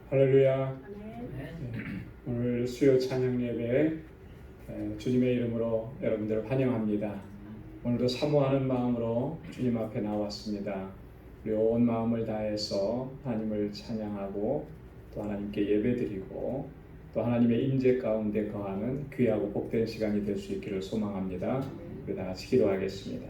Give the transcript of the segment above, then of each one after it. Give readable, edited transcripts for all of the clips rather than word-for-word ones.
할렐루야. 오늘 수요 찬양 예배 주님의 이름으로 여러분들을 환영합니다. 오늘도 사모하는 마음으로 주님 앞에 나왔습니다. 우리 온 마음을 다해서 하나님을 찬양하고 또 하나님께 예배드리고 또 하나님의 임재 가운데 거하는 귀하고 복된 시간이 될 수 있기를 소망합니다. 우리 다 같이 기도하겠습니다.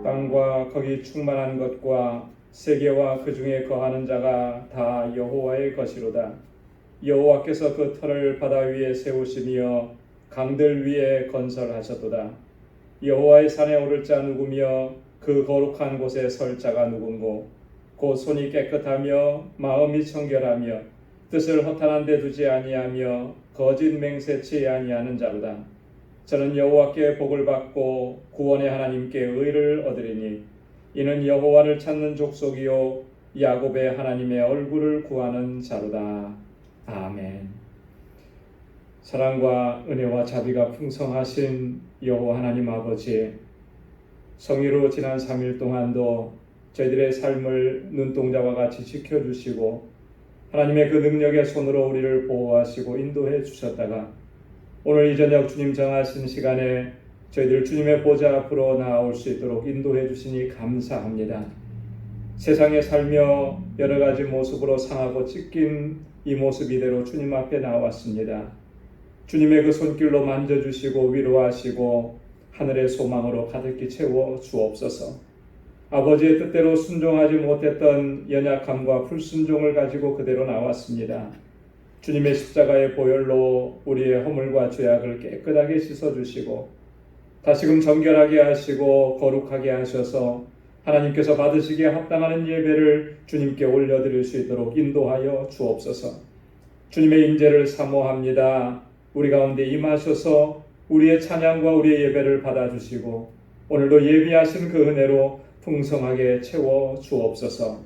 땅과 거기 충만한 것과 세계와 그 중에 거하는 자가 다 여호와의 것이로다. 여호와께서 그 터를 바다 위에 세우시며 강들 위에 건설하셨도다. 여호와의 산에 오를 자 누구며 그 거룩한 곳에 설 자가 누군고 곧 손이 깨끗하며 마음이 청결하며 뜻을 허탄한 데 두지 아니하며 거짓 맹세치 아니하는 자로다. 저는 여호와께 복을 받고 구원의 하나님께 의를 얻으리니 이는 여호와를 찾는 족속이요 야곱의 하나님의 얼굴을 구하는 자로다. 아멘. 사랑과 은혜와 자비가 풍성하신 여호와 하나님 아버지, 성의로 지난 3일 동안도 저희들의 삶을 눈동자와 같이 지켜주시고 하나님의 그 능력의 손으로 우리를 보호하시고 인도해 주셨다가 오늘 이 저녁 주님 정하신 시간에 저희들 주님의 보좌 앞으로 나아올 수 있도록 인도해 주시니 감사합니다. 세상에 살며 여러 가지 모습으로 상하고 찢긴 이 모습 이대로 주님 앞에 나왔습니다. 주님의 그 손길로 만져주시고 위로하시고 하늘의 소망으로 가득히 채워 주옵소서. 아버지의 뜻대로 순종하지 못했던 연약함과 불순종을 가지고 그대로 나왔습니다. 주님의 십자가의 보혈로 우리의 허물과 죄악을 깨끗하게 씻어주시고 다시금 정결하게 하시고 거룩하게 하셔서 하나님께서 받으시기에 합당하는 예배를 주님께 올려드릴 수 있도록 인도하여 주옵소서. 주님의 임재를 사모합니다. 우리 가운데 임하셔서 우리의 찬양과 우리의 예배를 받아주시고 오늘도 예비하신 그 은혜로 풍성하게 채워 주옵소서.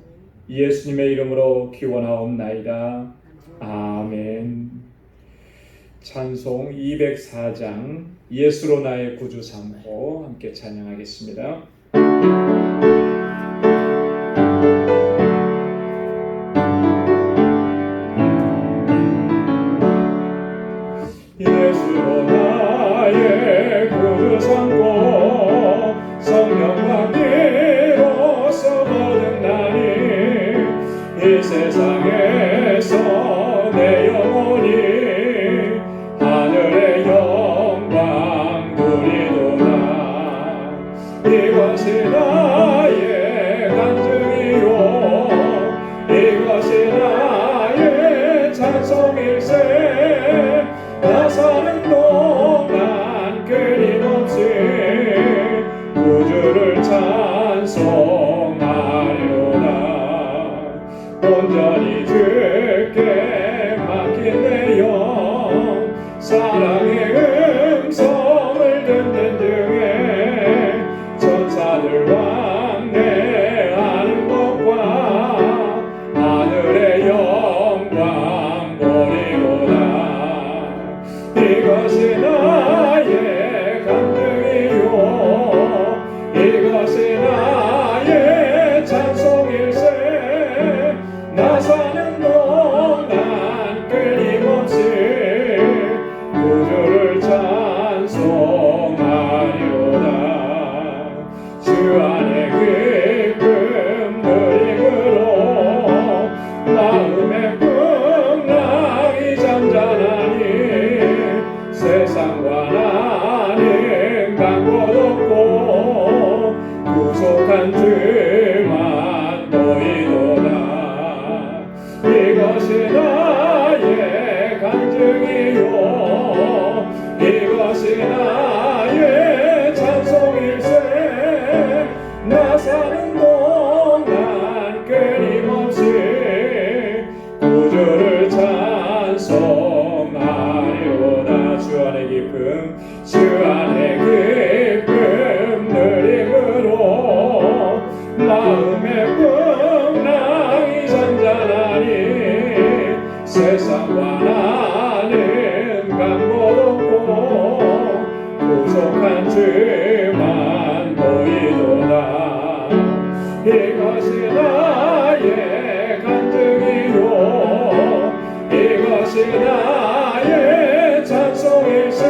예수님의 이름으로 기원하옵나이다. 아멘. 찬송 204장 예수로 나의 구주 삼고 함께 찬양하겠습니다. 예수로 나의 구주 삼고 성령과 피로써 거듭나니 이 세상에서 내 영혼이 하늘의 영광 누리도다. 이것이 나의 간증이요 이것이 나의 찬송일세. 나 사는 동안 끊임없이 구주를 찬송하리로다. 온전히 주께 맡긴 내 영 사랑의 음성을 듣는 중에 천사들 왕래하는 것과 하늘의 영광 보리로다. 이것이 나의 간증이요 이것이 나의 찬송일세. 나 사는 동안 끊임없이 구주를 찬송하리로다. 주 안에 기쁨 누림으로 마음의 풍랑이 잠잠하니 세상과 나는 간 곳 없고 구속한 주만 보이도다. 이것이 나의 간증이요 이것이 나의 없지만 보이도다. 이것이 나의 간증이요 이것이 나의 찬송일세.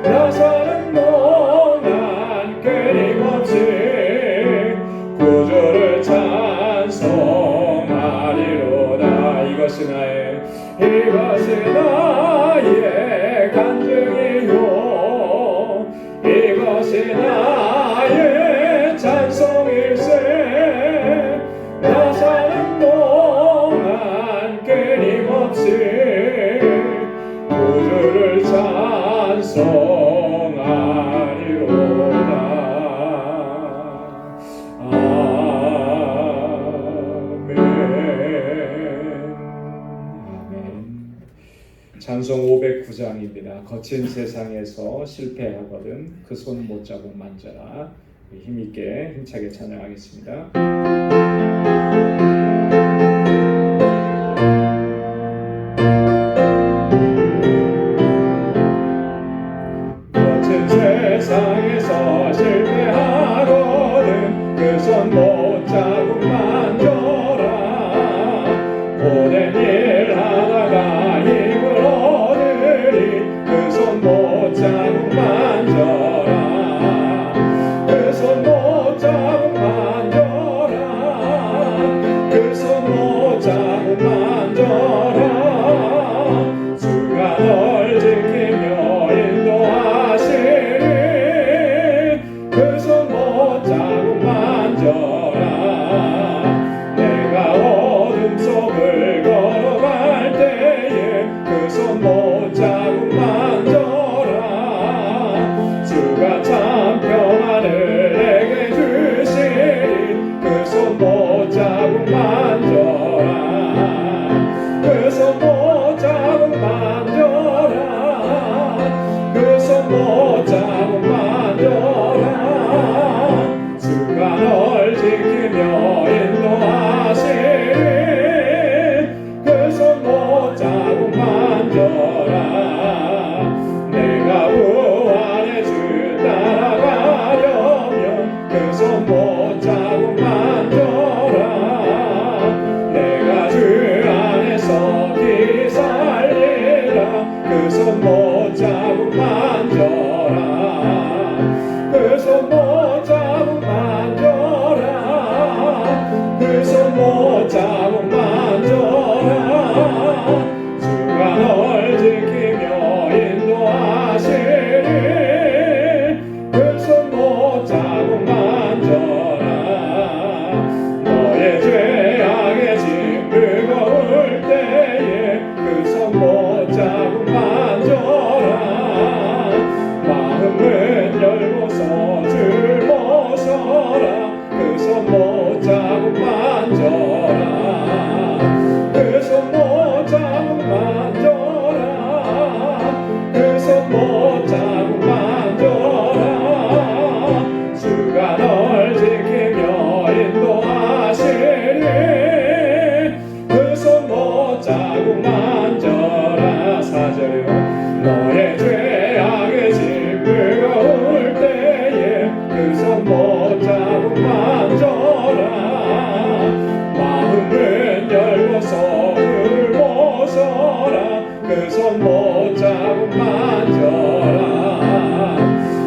나 사는 동안 끊임없이 구주를 찬송하리로다. 이것이 나의 간증이요 이것이 나의 찬송일세. 나 사는 동안 끊임없이 구주를 찬송하리로다. 찬송 509장입니다. 거친 세상에서 실패하거든 그 손 못자국 만져라. 힘있게 힘차게 찬양하겠습니다. 거친 세상에서 실패하거든 그 손 못자국 만져라. 고된 일 하다가 힘을 얻으리 그 손 못자국 만져라. 그 손 못자국 만져라. 그 손 못자국 만져라. 주가 널 지키며 인도하시리 그 손 못자국 만져라. 내가 어둠 속을 걸어갈 때에 그 손 못자국 만져라. 주가 참 평안을 내게 주시리 그 손 못자국 만져라. 그 손 못자국 만져라. 그 손 못자국 만져라. 주가 널 지키며 인도하시리 그 손 못자국 만져라. 내가 부활의 주 따라가려면 그 손 못자국 만져라. 내가 주 안에서 길 살리라 그 손 못자국 만져라. 그 손 못자국 만져라. 그 손 못자국 만져라. 주가 널 지키며 인도하시리 그 손 못자국 만져라. 너의 죄악의 짐 무거울 때에 그 손 못자국 만져라. 마음은 열고서 주를 모셔라 그 손 못자국 만져라. 그 손 못자국 만져라. 그 손 못자국 만져라. 주가 널 지키며 인도하시리 그 손 못자국 만져라. 4절이요 너의 죄악의 짐 무거울 때에 그 손 못자국 만져라. 마음은 열고서 그를 모셔라 그 손 못자국 만져라.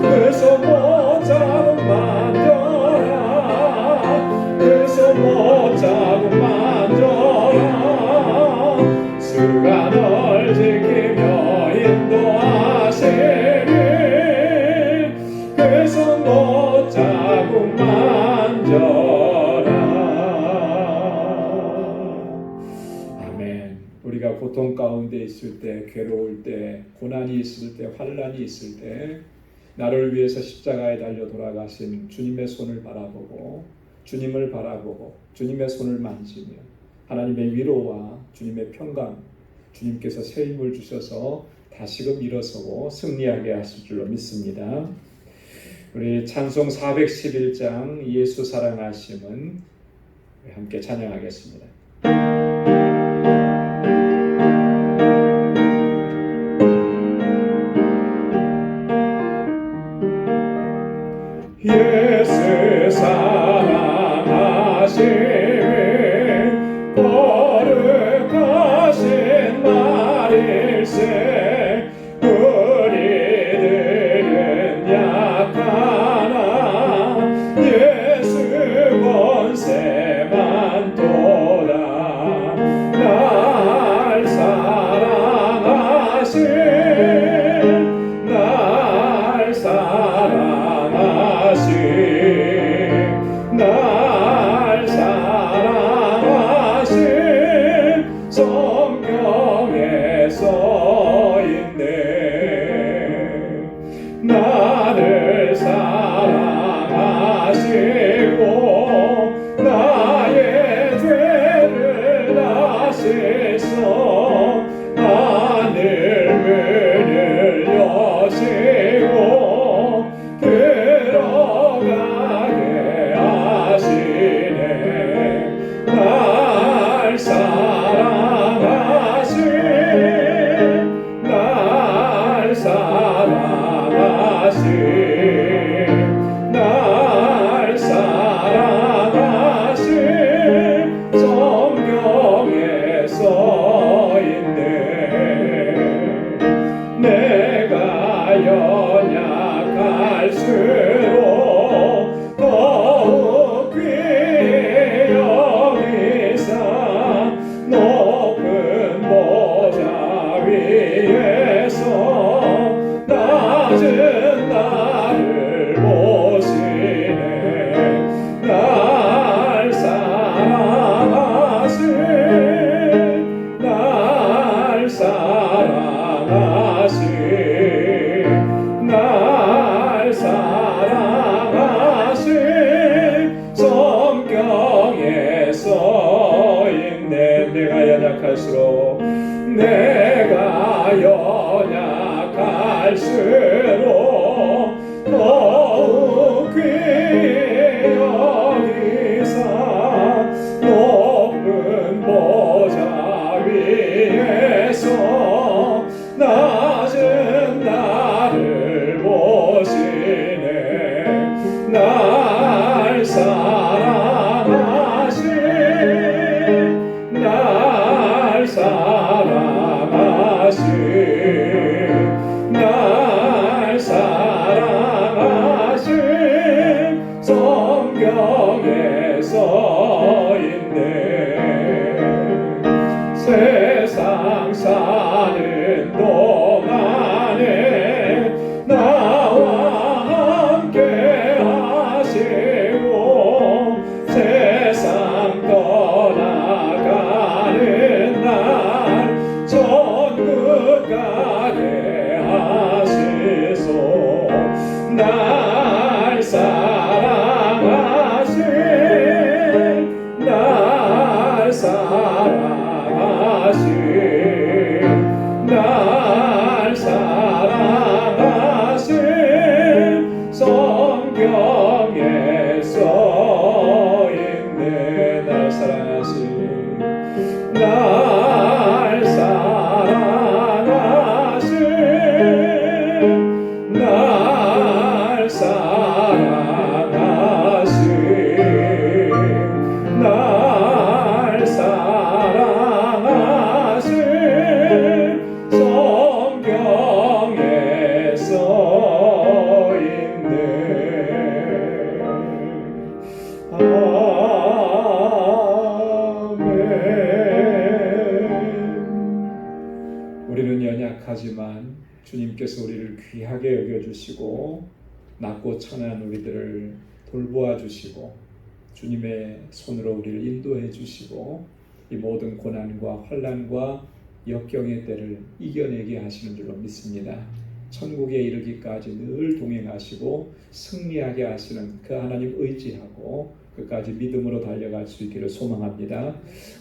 그 손 못자국 만져라. 그 손 못자국 만져라. 주가 널 지키며 인도하시리 그 손 못자국 만져라. 아멘. 우리가 고통 가운데 있을 때, 괴로울 때, 고난이 있을 때, 환난이 있을 때 나를 위해서 십자가에 달려 돌아가신 주님의 손을 바라보고 주님을 바라보고 주님의 손을 만지며 하나님의 위로와 주님의 평강, 주님께서 새 힘을 주셔서 다시금 일어서고 승리하게 하실 줄로 믿습니다. 우리 찬송 411장 예수 사랑하심은 함께 찬양하겠습니다. 예수 사랑하심은 거룩하신 말일세. 우리들은 약하나 예수 권세만 도다. 날 사랑하신 날 사랑하신 날 사랑하신 성경에 써있네. 나를 사랑하시고 나의 죄를 다시소. 하늘 문을 여시고 들어가게 하시네. 날 사랑하신 날 사랑하신 날 사랑하신 성경에 써있네. 내가 연약할수록 더욱 귀히 여기사 높은 보좌 위에서 낮은 나를 보시네. 날 사랑하신 날 사랑하신 날 사랑하신 성경에 써있네. 내가 연약할수록 내가 연약할수록 더욱 귀히 여기사 높은 보좌 위에서 낮은 나를 보시네. 날 사랑하신 날 사랑하신 날 사랑하신 성경에 써있네. 세상 사는 동안에 나와 함께 하시고 세상 떠나가는 날 천국 가게 하시소. 날 사랑하신 날 사랑하신 날 사랑하신 성경에 써있네. 날 사랑하신 날 사랑하신 날 사랑하신 날 사랑하신 성경에 써있네. 우리는 연약하지만 주님께서 우리를 귀하게 여겨주시고 낮고 천한 우리들을 돌보아 주시고 주님의 손으로 우리를 인도해 주시고 이 모든 고난과 환난과 역경의 때를 이겨내게 하시는 줄로 믿습니다. 천국에 이르기까지 늘 동행하시고 승리하게 하시는 그 하나님 의지하고 끝까지 믿음으로 달려갈 수 있기를 소망합니다.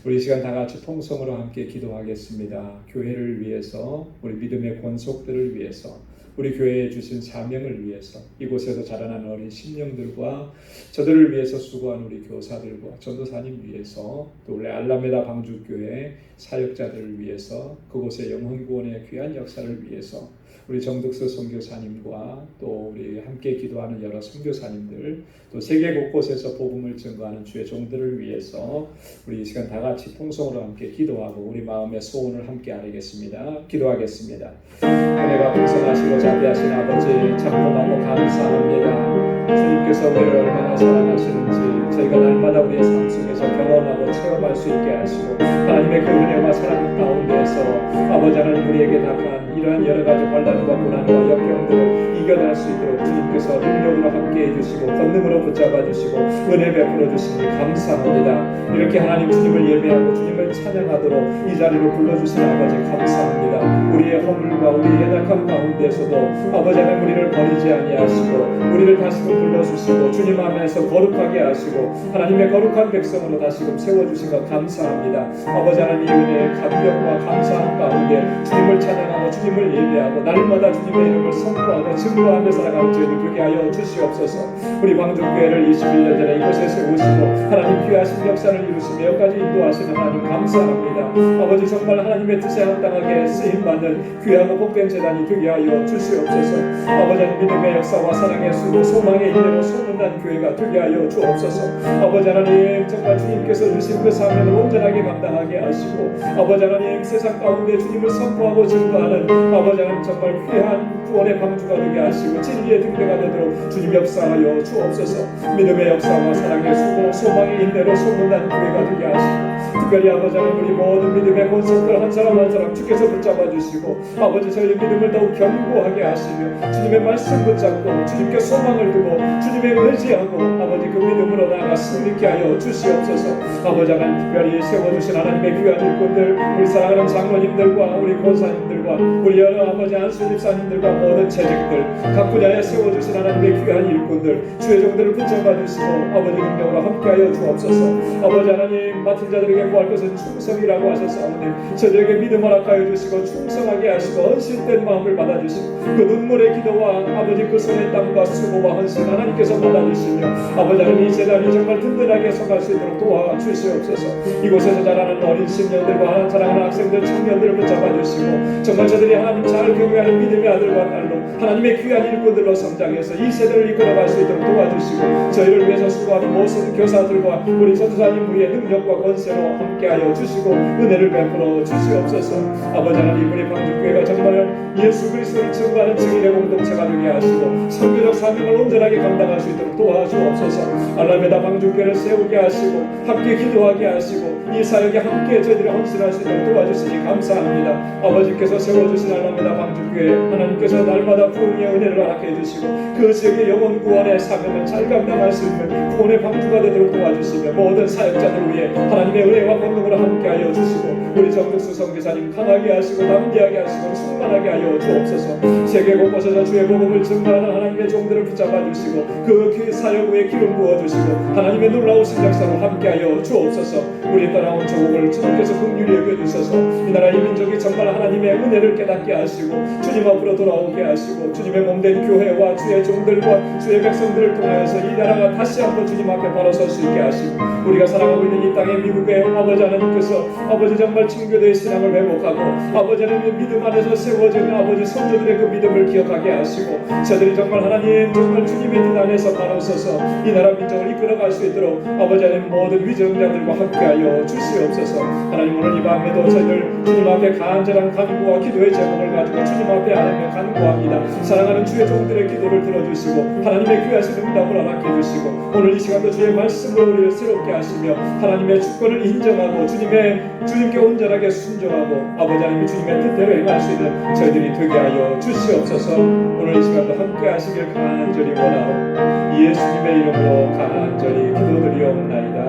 우리 이 시간 다 같이 통성으로 함께 기도하겠습니다. 교회를 위해서, 우리 믿음의 권속들을 위해서, 우리 교회에 주신 사명을 위해서, 이곳에서 자라난 어린 심령들과 저들을 위해서 수고한 우리 교사들과 전도사님 위해서, 또 우리 알라메다 방주교회 사역자들을 위해서, 그곳의 영혼구원의 귀한 역사를 위해서, 우리 정득수 선교사님과 또 우리 함께 기도하는 여러 선교사님들, 또 세계 곳곳에서 복음을 증거하는 주의 종들을 위해서 우리 이 시간 다 같이 통성으로 함께 기도하고 우리 마음의 소원을 함께 아뢰겠습니다. 기도하겠습니다. 은혜가 풍성하시고 자비하신 아버지, 참고하고 감사합니다. 주님께서 우리를 얼마나 사랑하시는지 저희가 날마다 우리의 삶 속에서 경험하고 체험할 수 있게 하시고, 하나님의 그 은혜와 사랑 가운데에서 아버지 하나님 우리에게 닥한 이러한 여러 가지 환난과 고난과 역경들을 이겨낼 수 있도록 주님께서 능력으로 함께 해주시고 권능으로 붙잡아 주시고 은혜 베풀어 주시니 감사합니다. 이렇게 하나님 주님을 예배하고 주님을 찬양하도록 이 자리로 불러주신 아버지 감사합니다. 우리의 허물과 우리의 연약함 가운데서도 아버지 하나님 우리를 버리지 아니하시고 우리를 다시금 불러주시고 주님 안에서 거룩하게 하시고 하나님의 거룩한 백성으로 다시금 세워주신 것 감사합니다. 아버지 하나님 이 은혜의 감격과 감사함 가운데 주님을 찬양하고 주님을 예배하고 날마다 주님의 이름을 선포하고 증거하며 살아가는 저희들 되게 하여 주시옵소서. 우리 방종교회를 21년 전에 이곳에 세우시고 하나님 귀하신 역사를 이루시며 여기까지 인도하시는 하나님 감사합니다. 아버지 정말 하나님의 뜻에 합당하게 쓰임받는 귀하고 복된 재단이 되게 하여 주시옵소서. 아버지 하나님 믿음의 역사와 사랑의 수고 소망의 인내로 소문난 교회가 되게 하여 주옵소서. 아버지 하나님 정말 주님께서 주신 그 사명을 온전하게 감당하게 하시고 아버지 하나님 세상 가운데 주님을 선포하고 증거하는 아버지 하나님 정말 귀한 구원의 방주가 되게 하시고 진리의 등대가 되도록 주님 역사하여 주옵소서. 믿음의 역사와 사랑의 수고 소망의 인내로 소문난 교회가 되게 하시고 특별히 아버지 하나님 우리 모든 믿음의 권속들 한 사람 한 사람 주께서 붙잡아 주시고 아버지 저희의 믿음을 더욱 견고하게 하시며 주님의 말씀 붙잡고 주님께 소망을 두고 주님의 의지하고 아버지 그 믿음으로 나아가 승리케 하여 주시옵소서. 아버지 하나님 특별히 세워주신 하나님의 귀한 일꾼들 우리 사랑하는 장로님들과 우리 권사님들과 우리 여러 아버지 안수 집사님들과 모든 재직들 각 분야에 세워주신 하나님의 귀한 일꾼들 주의 종들을 붙잡아 주시고 아버지 능력으로 함께하여 주옵소서. 아버지 하나님 맡은 자들에게 구할 것은 충성이라고 하셨사오니 저들에게 믿음을 허락하여 주시고 충성하게 하시고 헌신된 마음을 받아주시고 그 눈물의 기도와 아버지 그 손의 땀과 수고와 헌신 하나님께서 받아주시며 아버지 하나님 이 재단이 정말 든든하게 서갈 수 있도록 도와주시옵소서. 이곳에서 자라는 어린 신년들과 자라는 학생들 청년들을 붙잡아 주시고 정말 저들이 하나님 잘 경외하는 믿음의 아들과 딸로 하나님의 귀한 일꾼들로 성장해서 이 세대를 이끌어갈 수 있도록 도와주시고 저희를 위해서 수고하는 모든 교사들과 우리 전도사님 우리의 능력과 권세로 함께하여 주시고 은혜를 베풀어 주시옵소서. 아버지 하나님 우리 방주교회가 정말 예수 그리스도를 증거하는 증인의 공동체가 되게 하시고 선교적 사명을 온전하게 감당할 수 있도록 도와주옵소서. 알라메다 방주교회를 세우게 하시고 함께 기도하게 하시고 이 사역에 함께 저희들이 헌신할 수 있도록 도와주시니 감사합니다. 아버지께서 세워주신 알라메다 방주교회 하나님께서 날마다 부흥의 은혜를 허락해 주시고 그 지역의 영혼 구원의 사명을 잘 감당할 수 있는 구원의 방주가 되도록 도와주시며 모든 사역자들을 위해 하나님의 은혜와 권능으로 함께하여 주시고 우리 정득수 선교사님 강하게 하시고 담대하게 하시고 충만하게 하여 주옵소서. 세계 곳곳에서 주의 복음을 증거하는 하나님의 종들을 붙잡아 주시고 그 사역 후에 기름 부어주시고 하나님의 놀라우신 역사로 함께하여 주옵소서. 우리 떠나온 조국을 주님께서 긍휼히 여겨주셔서 이 나라 이 민족이 정말 하나님의 은혜를 깨닫게 하시고 주님 앞으로 돌아오게 하시고 주님의 몸된 교회와 주의 종들과 주의 백성들을 통하여서 이 나라가 다시 한번 주님 앞에 바로 설 수 있게 하시고 우리가 살아가고 있는 이 땅의 미국의 아버지 하나님께서 아버지 정말 친교대의 신앙을 회복하고 아버지 하나님의 믿음 안에서 세워진 아버지 선조들의 그 믿음을 기억하게 하시고 저들이 정말 하나님 정말 주님의 뜻 안에서 바로 서서 이 나라 민족을 이끌어갈 수 있도록 아버지 하나님 모든 위정자들과 함께하여 주시옵소서. 하나님 오늘 이 밤에도 저희들 주님 앞에 간절한 간구와 기도의 제목을 가지고 주님 앞에 하나님의 간구합니다. 사랑하는 주의 종들의 기도를 들어주시고 하나님의 귀하신 응답을 허락해 주시고 오늘 이 시간도 주의 말씀으로 우리를 새롭게 하시며 하나님의 주권을 인정하고 주님께 온전하게 순종하고 아버지 하나님의 주님의 뜻대로 행할 수 있는 저희들이 되게 하여 주시옵소서. 오늘 이 시간도 함께 하시길 간절히 원하오 예수님의 이름으로 간절히 기도드리옵나이다.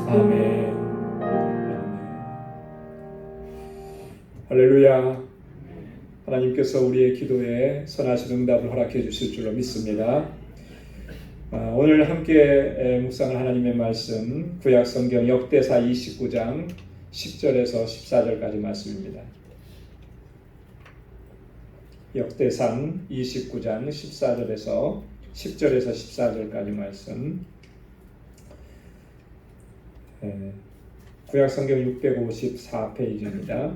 아멘. 할렐루야. 하나님께서 우리의 기도에 선하신 응답을 허락해 주실 줄로 믿습니다. 오늘 함께 묵상할 하나님의 말씀 구약 성경 역대사 29장 10절에서 14절까지 말씀입니다. 역대상 29장 10절에서 14절까지 말씀. 구약 성경 654페이지입니다.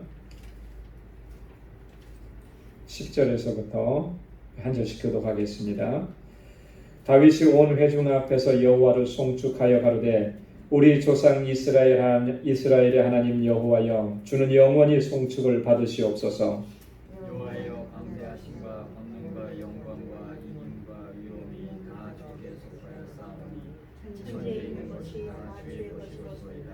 10절에서부터 한 절씩 교독하겠습니다. 다윗이 온 회중 앞에서 여호와를 송축하여 가로되 우리 조상 이스라엘의 하나님 여호와여 주는 영원히 송축을 받으시옵소서. 여호와여 강대하심과 권능과 영광과 이김과 위엄이 다 주께 속하였사오니 천지에 있는 것이 다 주의 것이로소이다.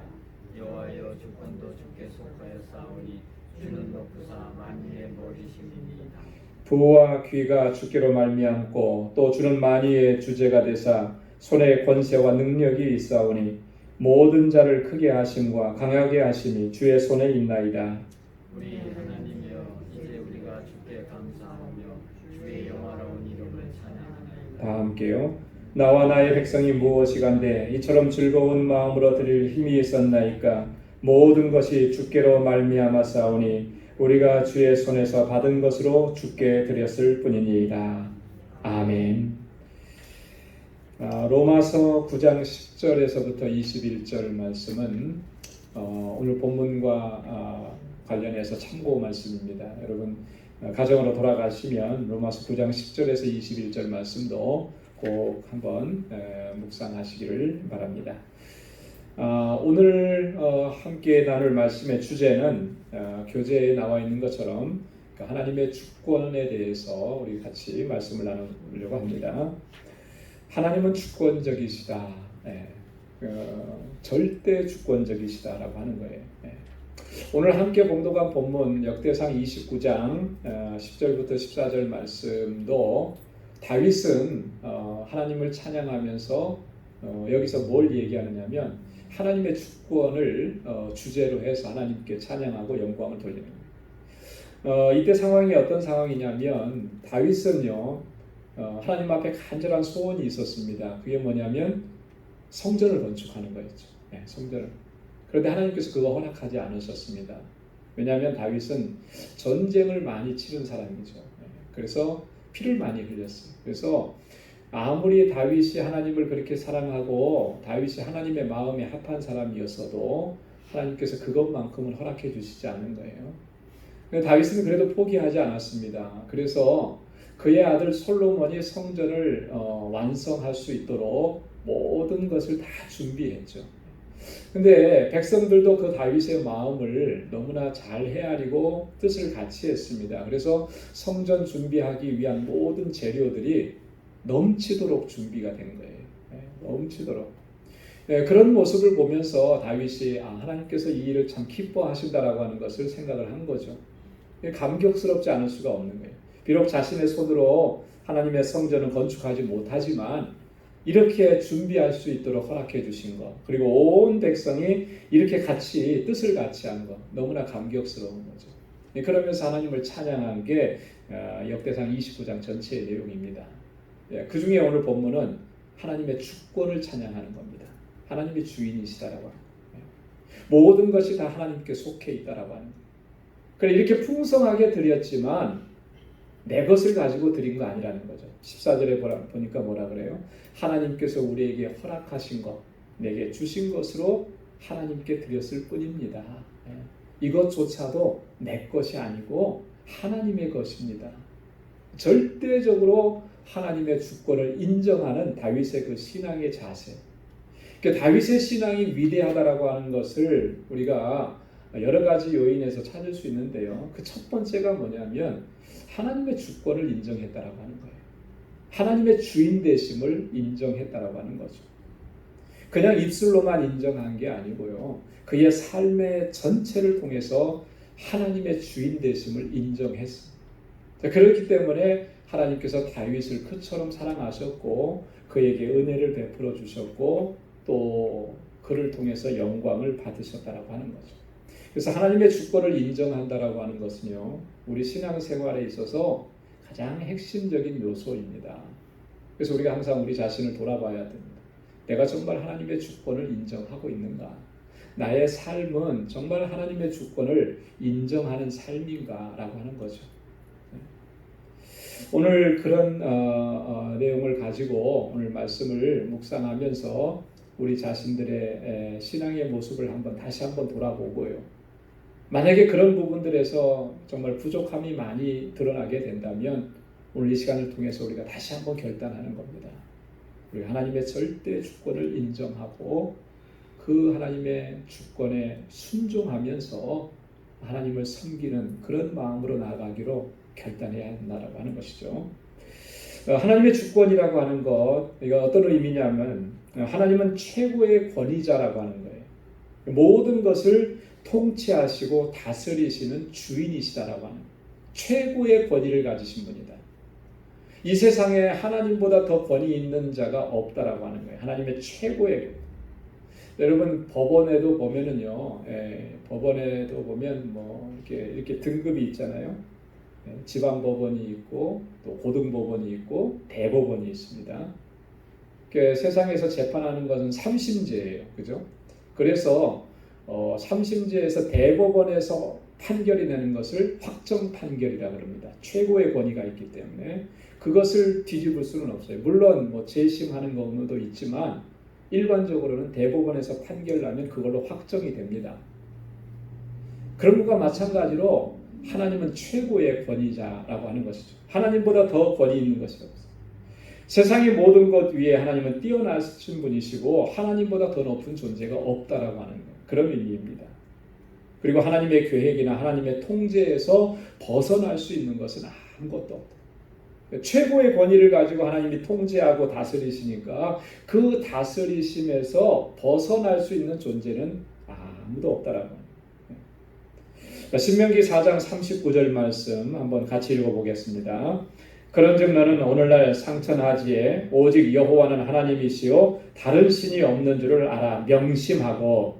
여호와여 주권도 주께 속하였사오니 주는 높으사 만유의 머리심이니이다. 부와 귀가 주께로 말미암고 또 주는 만유의 주제가 되사 손에 권세와 능력이 있사오니 모든 자를 크게 하심과 강하게 하심이 주의 손에 있나이다. 우리 하나님이여 이제 우리가 주께 감사하며 주의 영화로운 이름을 찬양하나이다. 다 함께요. 나와 나의 백성이 무엇이간데 이처럼 즐거운 마음으로 드릴 힘이 있었나이까. 모든 것이 주께로 말미암았사오니 우리가 주의 손에서 받은 것으로 주께 드렸을 뿐이니이다. 아멘. 로마서 9장 10절에서부터 21절 말씀은 오늘 본문과 관련해서 참고 말씀입니다. 여러분 가정으로 돌아가시면 로마서 9장 10절에서 21절 말씀도 꼭 한번 묵상하시기를 바랍니다. 오늘 함께 나눌 말씀의 주제는 교재에 나와 있는 것처럼 하나님의 주권에 대해서 우리 같이 말씀을 나누려고 합니다. 하나님은 주권적이시다. 절대 주권적이시다라고 하는 거예요. 오늘 함께 봉독한 본문 역대상 29장 10절부터 14절 말씀도 다윗은 하나님을 찬양하면서 여기서 뭘 얘기하느냐면 하나님의 주권을 주제로 해서 하나님께 찬양하고 영광을 돌리는 거예요. 이때 상황이 어떤 상황이냐면 다윗은요 하나님 앞에 간절한 소원이 있었습니다. 그게 뭐냐면 성전을 건축하는 거였죠. 성전을. 그런데 하나님께서 그거 허락하지 않으셨습니다. 왜냐하면 다윗은 전쟁을 많이 치른 사람이죠. 그래서 피를 많이 흘렸어요. 그래서 아무리 다윗이 하나님을 그렇게 사랑하고 다윗이 하나님의 마음에 합한 사람이었어도 하나님께서 그것만큼은 허락해 주시지 않는 거예요. 근데 다윗은 그래도 포기하지 않았습니다. 그래서 그의 아들 솔로몬이 성전을 완성할 수 있도록 모든 것을 다 준비했죠. 근데 백성들도 그 다윗의 마음을 너무나 잘 헤아리고 뜻을 같이 했습니다. 그래서 성전 준비하기 위한 모든 재료들이 넘치도록 준비가 된 거예요. 넘치도록. 그런 모습을 보면서 다윗이 하나님께서 이 일을 참 기뻐하신다라고 하는 것을 생각을 한 거죠. 감격스럽지 않을 수가 없는 거예요. 비록 자신의 손으로 하나님의 성전을 건축하지 못하지만 이렇게 준비할 수 있도록 허락해 주신 것, 그리고 온 백성이 이렇게 같이 뜻을 같이 한 것, 너무나 감격스러운 거죠. 그러면서 하나님을 찬양한 게 역대상 29장 전체의 내용입니다. 그 중에 오늘 본문은 하나님의 주권을 찬양하는 겁니다. 하나님이 주인이시다라고 하는 거예요. 모든 것이 다 하나님께 속해 있다라고 하는 거예요. 그래 이렇게 풍성하게 드렸지만 내 것을 가지고 드린 거 아니라는 거죠. 14절에 보니까 뭐라 그래요? 하나님께서 우리에게 허락하신 것, 내게 주신 것으로 하나님께 드렸을 뿐입니다. 이것조차도 내 것이 아니고 하나님의 것입니다. 절대적으로 하나님의 주권을 인정하는 다윗의 그 신앙의 자세. 그러니까 다윗의 신앙이 위대하다라고 하는 것을 우리가 여러 가지 요인에서 찾을 수 있는데요. 그 첫 번째가 뭐냐면 하나님의 주권을 인정했다라고 하는 거예요. 하나님의 주인 되심을 인정했다라고 하는 거죠. 그냥 입술로만 인정한 게 아니고요. 그의 삶의 전체를 통해서 하나님의 주인 되심을 인정했습니다. 그렇기 때문에 하나님께서 다윗을 그처럼 사랑하셨고 그에게 은혜를 베풀어 주셨고 또 그를 통해서 영광을 받으셨다라고 하는 거죠. 그래서 하나님의 주권을 인정한다라고 하는 것은요, 우리 신앙생활에 있어서 가장 핵심적인 요소입니다. 그래서 우리가 항상 우리 자신을 돌아봐야 됩니다. 내가 정말 하나님의 주권을 인정하고 있는가? 나의 삶은 정말 하나님의 주권을 인정하는 삶인가? 라고 하는 거죠. 오늘 그런 내용을 가지고 오늘 말씀을 묵상하면서 우리 자신들의 신앙의 모습을 다시 한번 돌아보고요. 만약에 그런 부분들에서 정말 부족함이 많이 드러나게 된다면 오늘 이 시간을 통해서 우리가 다시 한번 결단하는 겁니다. 우리 하나님의 절대 주권을 인정하고 그 하나님의 주권에 순종하면서 하나님을 섬기는 그런 마음으로 나아가기로 결단해야 한다라고 하는 것이죠. 하나님의 주권이라고 하는 것, 이거 어떤 의미냐면 하나님은 최고의 권위자라고 하는 거예요. 모든 것을 통치하시고 다스리시는 주인이시다라고 하는 최고의 권위를 가지신 분이다. 이 세상에 하나님보다 더 권위 있는 자가 없다라고 하는 거예요. 하나님의 최고의. 여러분 법원에도 보면은요, 법원에도 보면 뭐 이렇게 등급이 있잖아요. 지방 법원이 있고 또 고등 법원이 있고 대법원이 있습니다. 세상에서 재판하는 것은 3심제예요, 그죠? 그래서 3심제에서 대법원에서 판결이 내는 것을 확정 판결이라고 합니다. 최고의 권위가 있기 때문에 그것을 뒤집을 수는 없어요. 물론 뭐 재심하는 경우도 있지만 일반적으로는 대법원에서 판결 나면 그걸로 확정이 됩니다. 그런 것과 마찬가지로 하나님은 최고의 권위자라고 하는 것이죠. 하나님보다 더 권위 있는 것이 없어요. 세상의 모든 것 위에 하나님은 뛰어나신 분이시고 하나님보다 더 높은 존재가 없다라고 하는 거예요. 그런 의미입니다. 그리고 하나님의 계획이나 하나님의 통제에서 벗어날 수 있는 것은 아무것도 없다. 최고의 권위를 가지고 하나님이 통제하고 다스리시니까 그 다스리심에서 벗어날 수 있는 존재는 아무도 없다라고 합니다. 신명기 4장 39절 말씀 한번 같이 읽어보겠습니다. 그런즉 너는 오늘날 상천하지에 오직 여호와는 하나님이시요 다른 신이 없는 줄을 알아 명심하고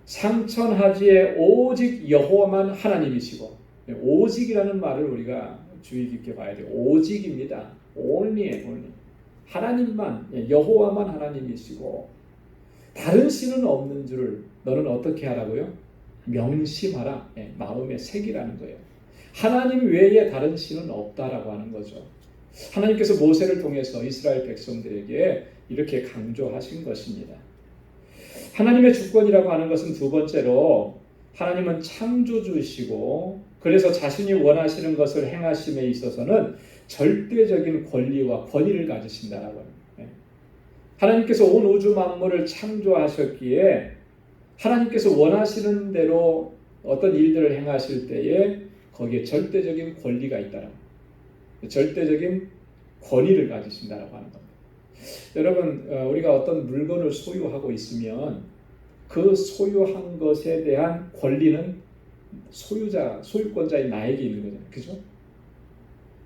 상천하지에 오직 여호와만 하나님이시고 오직이라는 말을 우리가 주의 깊게 봐야 돼요. 오직입니다. only. 하나님만 여호와만 하나님이시고 다른 신은 없는 줄을 너는 어떻게 하라고요? 명심하라. 마음에 새기라는 거예요. 하나님 외에 다른 신은 없다라고 하는 거죠. 하나님께서 모세를 통해서 이스라엘 백성들에게 이렇게 강조하신 것입니다. 하나님의 주권이라고 하는 것은 두 번째로 하나님은 창조주시고 그래서 자신이 원하시는 것을 행하심에 있어서는 절대적인 권리와 권위를 가지신다라고 합니다. 하나님께서 온 우주 만물을 창조하셨기에 하나님께서 원하시는 대로 어떤 일들을 행하실 때에 거기에 절대적인 권리가 있다라고, 절대적인 권위를 가지신다라고 하는 겁니다. 여러분, 우리가 어떤 물건을 소유하고 있으면 그 소유한 것에 대한 권리는 소유권자인 나에게 있는 거잖아요. 그죠?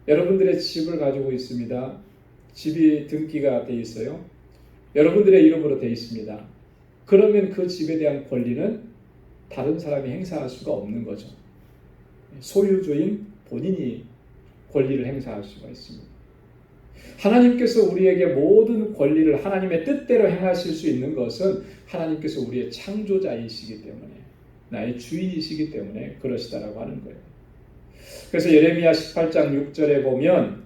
여러분들의 집을 가지고 있습니다. 집이 등기가 돼 있어요. 여러분들의 이름으로 돼 있습니다. 그러면 그 집에 대한 권리는 다른 사람이 행사할 수가 없는 거죠. 소유주인 본인이 권리를 행사할 수가 있습니다. 하나님께서 우리에게 모든 권리를 하나님의 뜻대로 행하실 수 있는 것은 하나님께서 우리의 창조자이시기 때문에, 나의 주인이시기 때문에 그러시다라고 하는 거예요. 그래서 예레미야 18장 6절에 보면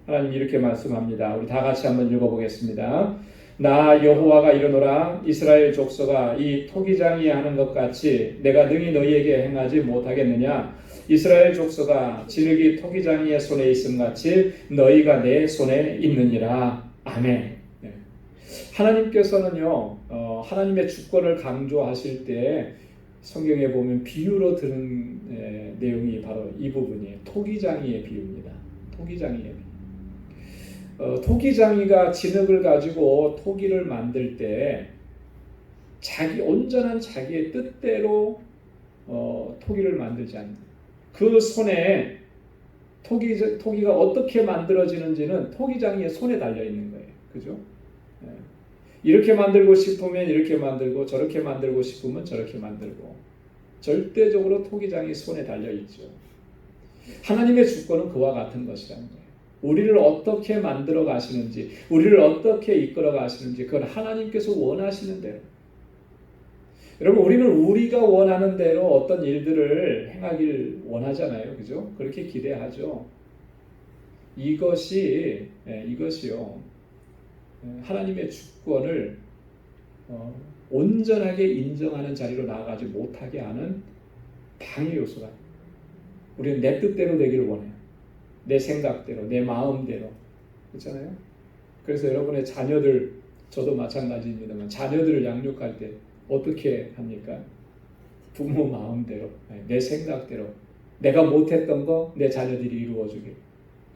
하나님 이렇게 말씀합니다. 우리 다 같이 한번 읽어보겠습니다. 나 여호와가 이르노라 이스라엘 족속아 이 토기장이 하는 것 같이 내가 능히 너희에게 행하지 못하겠느냐. 이스라엘 족속아 진흙이 토기장이의 손에 있음 같이 너희가 내 손에 있느니라. 아멘. 하나님께서는요 하나님의 주권을 강조하실 때 성경에 보면 비유로 드는 내용이 바로 이 부분이에요. 토기장이의 비유입니다. 토기장이의 비유. 토기장이가 진흙을 가지고 토기를 만들 때 온전한 자기의 뜻대로 토기를 만들지 않는 그 손에 토기가 어떻게 만들어지는지는 토기장이의 손에 달려 있는 거예요. 그죠? 이렇게 만들고 싶으면 이렇게 만들고 저렇게 만들고 싶으면 저렇게 만들고 절대적으로 토기장이 손에 달려 있죠. 하나님의 주권은 그와 같은 것이라는 거예요. 우리를 어떻게 만들어 가시는지, 우리를 어떻게 이끌어 가시는지 그건 하나님께서 원하시는 대로. 여러분 우리는 우리가 원하는 대로 어떤 일들을 행하길 원하잖아요. 그죠? 그렇게 기대하죠. 이것이요. 하나님의 주권을 온전하게 인정하는 자리로 나아가지 못하게 하는 방해 요소가. 우리는 내 뜻대로 되기를 원해요. 내 생각대로, 내 마음대로. 그렇잖아요? 그래서 여러분의 자녀들, 저도 마찬가지입니다만 자녀들을 양육할 때 어떻게 합니까? 부모 마음대로, 내 생각대로, 내가 못했던 거 내 자녀들이 이루어주길.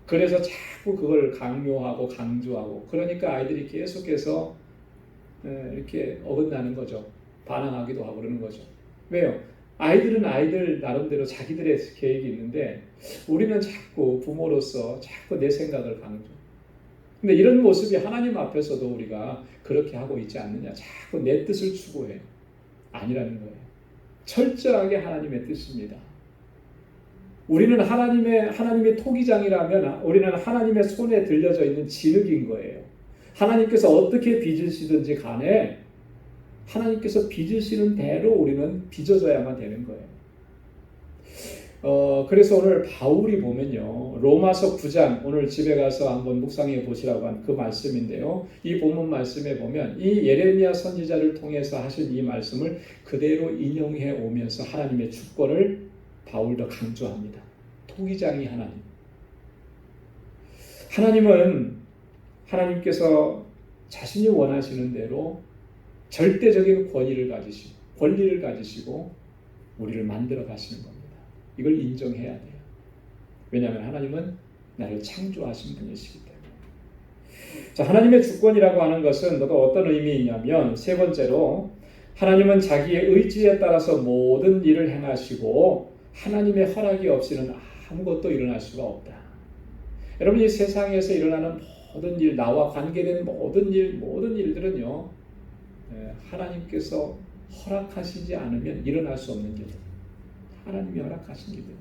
그래서 자꾸 그걸 강요하고 강조하고, 그러니까 아이들이 계속해서 이렇게 어긋나는 거죠. 반항하기도 하고 그러는 거죠. 왜요? 아이들은 아이들 나름대로 자기들의 계획이 있는데 우리는 자꾸 부모로서 자꾸 내 생각을 강조. 근데 이런 모습이 하나님 앞에서도 우리가 그렇게 하고 있지 않느냐. 자꾸 내 뜻을 추구해요. 아니라는 거예요. 철저하게 하나님의 뜻입니다. 우리는 하나님의 토기장이라면 우리는 하나님의 손에 들려져 있는 진흙인 거예요. 하나님께서 어떻게 빚으시든지 간에 하나님께서 빚으시는 대로 우리는 빚어져야만 되는 거예요. 그래서 오늘 바울이 보면요, 로마서 9장, 오늘 집에 가서 한번 묵상해 보시라고 한 그 말씀인데요. 이 본문 말씀에 보면 이 예레미야 선지자를 통해서 하신 이 말씀을 그대로 인용해 오면서 하나님의 주권을 바울도 강조합니다. 토기장이 하나님. 하나님께서 자신이 원하시는 대로 절대적인 권리를 가지시고 우리를 만들어 가시는 겁니다. 이걸 인정해야 돼요. 왜냐하면 하나님은 나를 창조하신 분이시기 때문에. 자, 하나님의 주권이라고 하는 것은 또 어떤 의미이냐면, 세 번째로 하나님은 자기의 의지에 따라서 모든 일을 행하시고 하나님의 허락이 없이는 아무것도 일어날 수가 없다. 여러분, 이 세상에서 일어나는 모든 일, 나와 관계된 모든 일들은요, 하나님께서 허락하시지 않으면 일어날 수 없는 일들. 하나님이 허락하신 일들.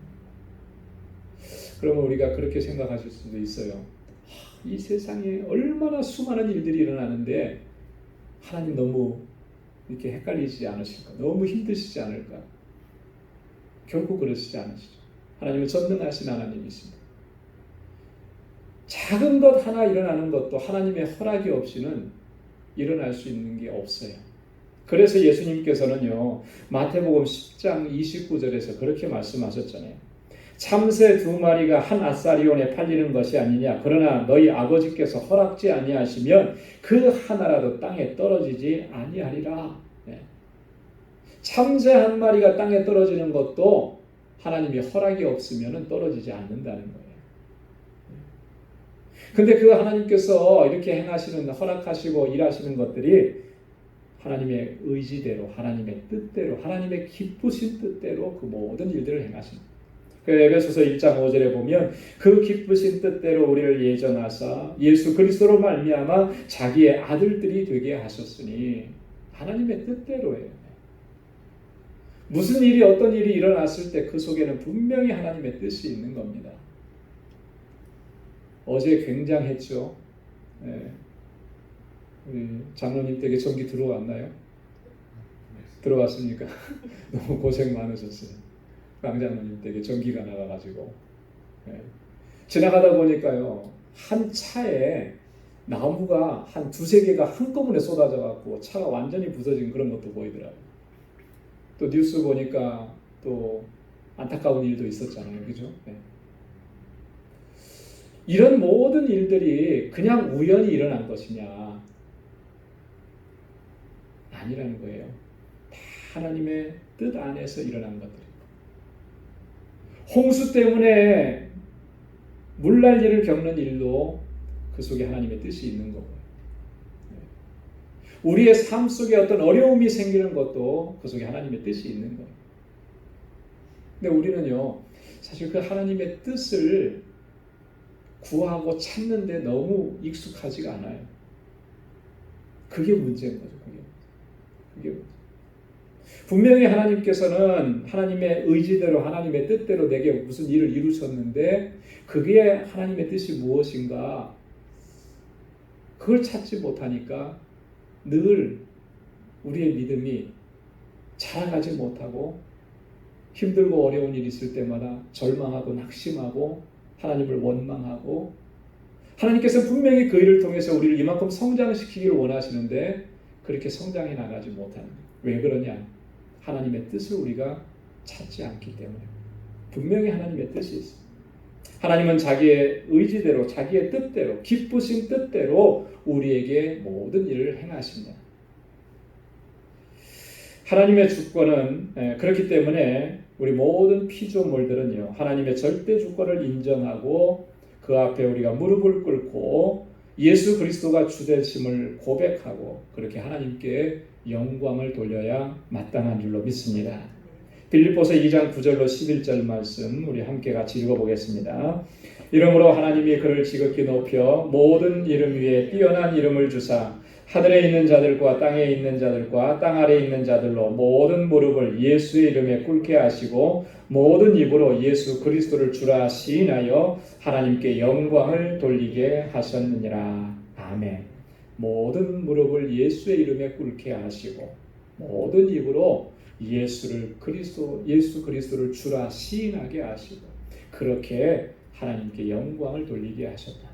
그러면 우리가 그렇게 생각하실 수도 있어요. 이 세상에 얼마나 수많은 일들이 일어나는데 하나님 너무 이렇게 헷갈리시지 않으실까? 너무 힘드시지 않을까? 결코 그러시지 않으시죠. 하나님은 전능하신 하나님이십니다. 작은 것 하나 일어나는 것도 하나님의 허락이 없이는 일어날 수 있는 게 없어요. 그래서 예수님께서는요, 마태복음 10장 29절에서 그렇게 말씀하셨잖아요. 참새 2마리가 한 아사리온에 팔리는 것이 아니냐. 그러나 너희 아버지께서 허락지 아니하시면 그 하나라도 땅에 떨어지지 아니하리라. 네. 참새 1마리가 땅에 떨어지는 것도 하나님이 허락이 없으면 떨어지지 않는다는 거예요. 근데 그 하나님께서 이렇게 행하시는, 허락하시고 일하시는 것들이 하나님의 의지대로, 하나님의 뜻대로, 하나님의 기쁘신 뜻대로 그 모든 일들을 행하십니다. 에베소서 1장 5절에 보면 그 기쁘신 뜻대로 우리를 예정하사 예수 그리스도로 말미암아 자기의 아들들이 되게 하셨으니, 하나님의 뜻대로예요. 무슨 일이, 어떤 일이 일어났을 때 그 속에는 분명히 하나님의 뜻이 있는 겁니다. 어제 굉장했죠. 네. 우리 장로님 댁에 전기 들어왔나요? 들어왔습니까? 너무 고생 많으셨어요. 강장로님 댁에 전기가 나가가지고. 네. 지나가다 보니까요, 한 차에 나무가 한 2-3개가 한꺼번에 쏟아져갖고 차가 완전히 부서진 그런 것도 보이더라고요. 또 뉴스 보니까 또 안타까운 일도 있었잖아요. 그죠? 네. 이런 모든 일들이 그냥 우연히 일어난 것이냐? 아니라는 거예요. 다 하나님의 뜻 안에서 일어난 것들이고, 홍수 때문에 물난리를 겪는 일도 그 속에 하나님의 뜻이 있는 거고요. 우리의 삶 속에 어떤 어려움이 생기는 것도 그 속에 하나님의 뜻이 있는 거예요. 근데 우리는요, 사실 그 하나님의 뜻을 구하고 찾는데 너무 익숙하지가 않아요. 그게 문제인 거죠. 그게 문제. 분명히 하나님께서는 하나님의 의지대로, 하나님의 뜻대로 내게 무슨 일을 이루셨는데 그게 하나님의 뜻이 무엇인가, 그걸 찾지 못하니까 늘 우리의 믿음이 자라가지 못하고 힘들고 어려운 일이 있을 때마다 절망하고 낙심하고 하나님을 원망하고, 하나님께서 분명히 그 일을 통해서 우리를 이만큼 성장시키기를 원하시는데 그렇게 성장해 나가지 못하는 거예요. 왜 그러냐? 하나님의 뜻을 우리가 찾지 않기 때문에 분명히 하나님의 뜻이 있습니다. 하나님은 자기의 의지대로 자기의 뜻대로 기쁘신 뜻대로 우리에게 모든 일을 행하십니다. 하나님의 주권은 그렇기 때문에 우리 모든 피조물들은요 하나님의 절대 주권을 인정하고 그 앞에 우리가 무릎을 꿇고 예수 그리스도가 주되심을 고백하고 그렇게 하나님께 영광을 돌려야 마땅한 줄로 믿습니다. 빌립보서 2장 9절로 11절 말씀 우리 함께 같이 읽어보겠습니다. 이러므로 하나님이 그를 지극히 높여 모든 이름 위에 뛰어난 이름을 주사 하늘에 있는 자들과 땅에 있는 자들과 땅 아래에 있는 자들로 모든 무릎을 예수의 이름에 꿇게 하시고 모든 입으로 예수 그리스도를 주라 시인하여 하나님께 영광을 돌리게 하셨느니라. 아멘. 모든 무릎을 예수의 이름에 꿇게 하시고 모든 입으로 예수 그리스도를 주라 시인하게 하시고 그렇게 하나님께 영광을 돌리게 하셨다.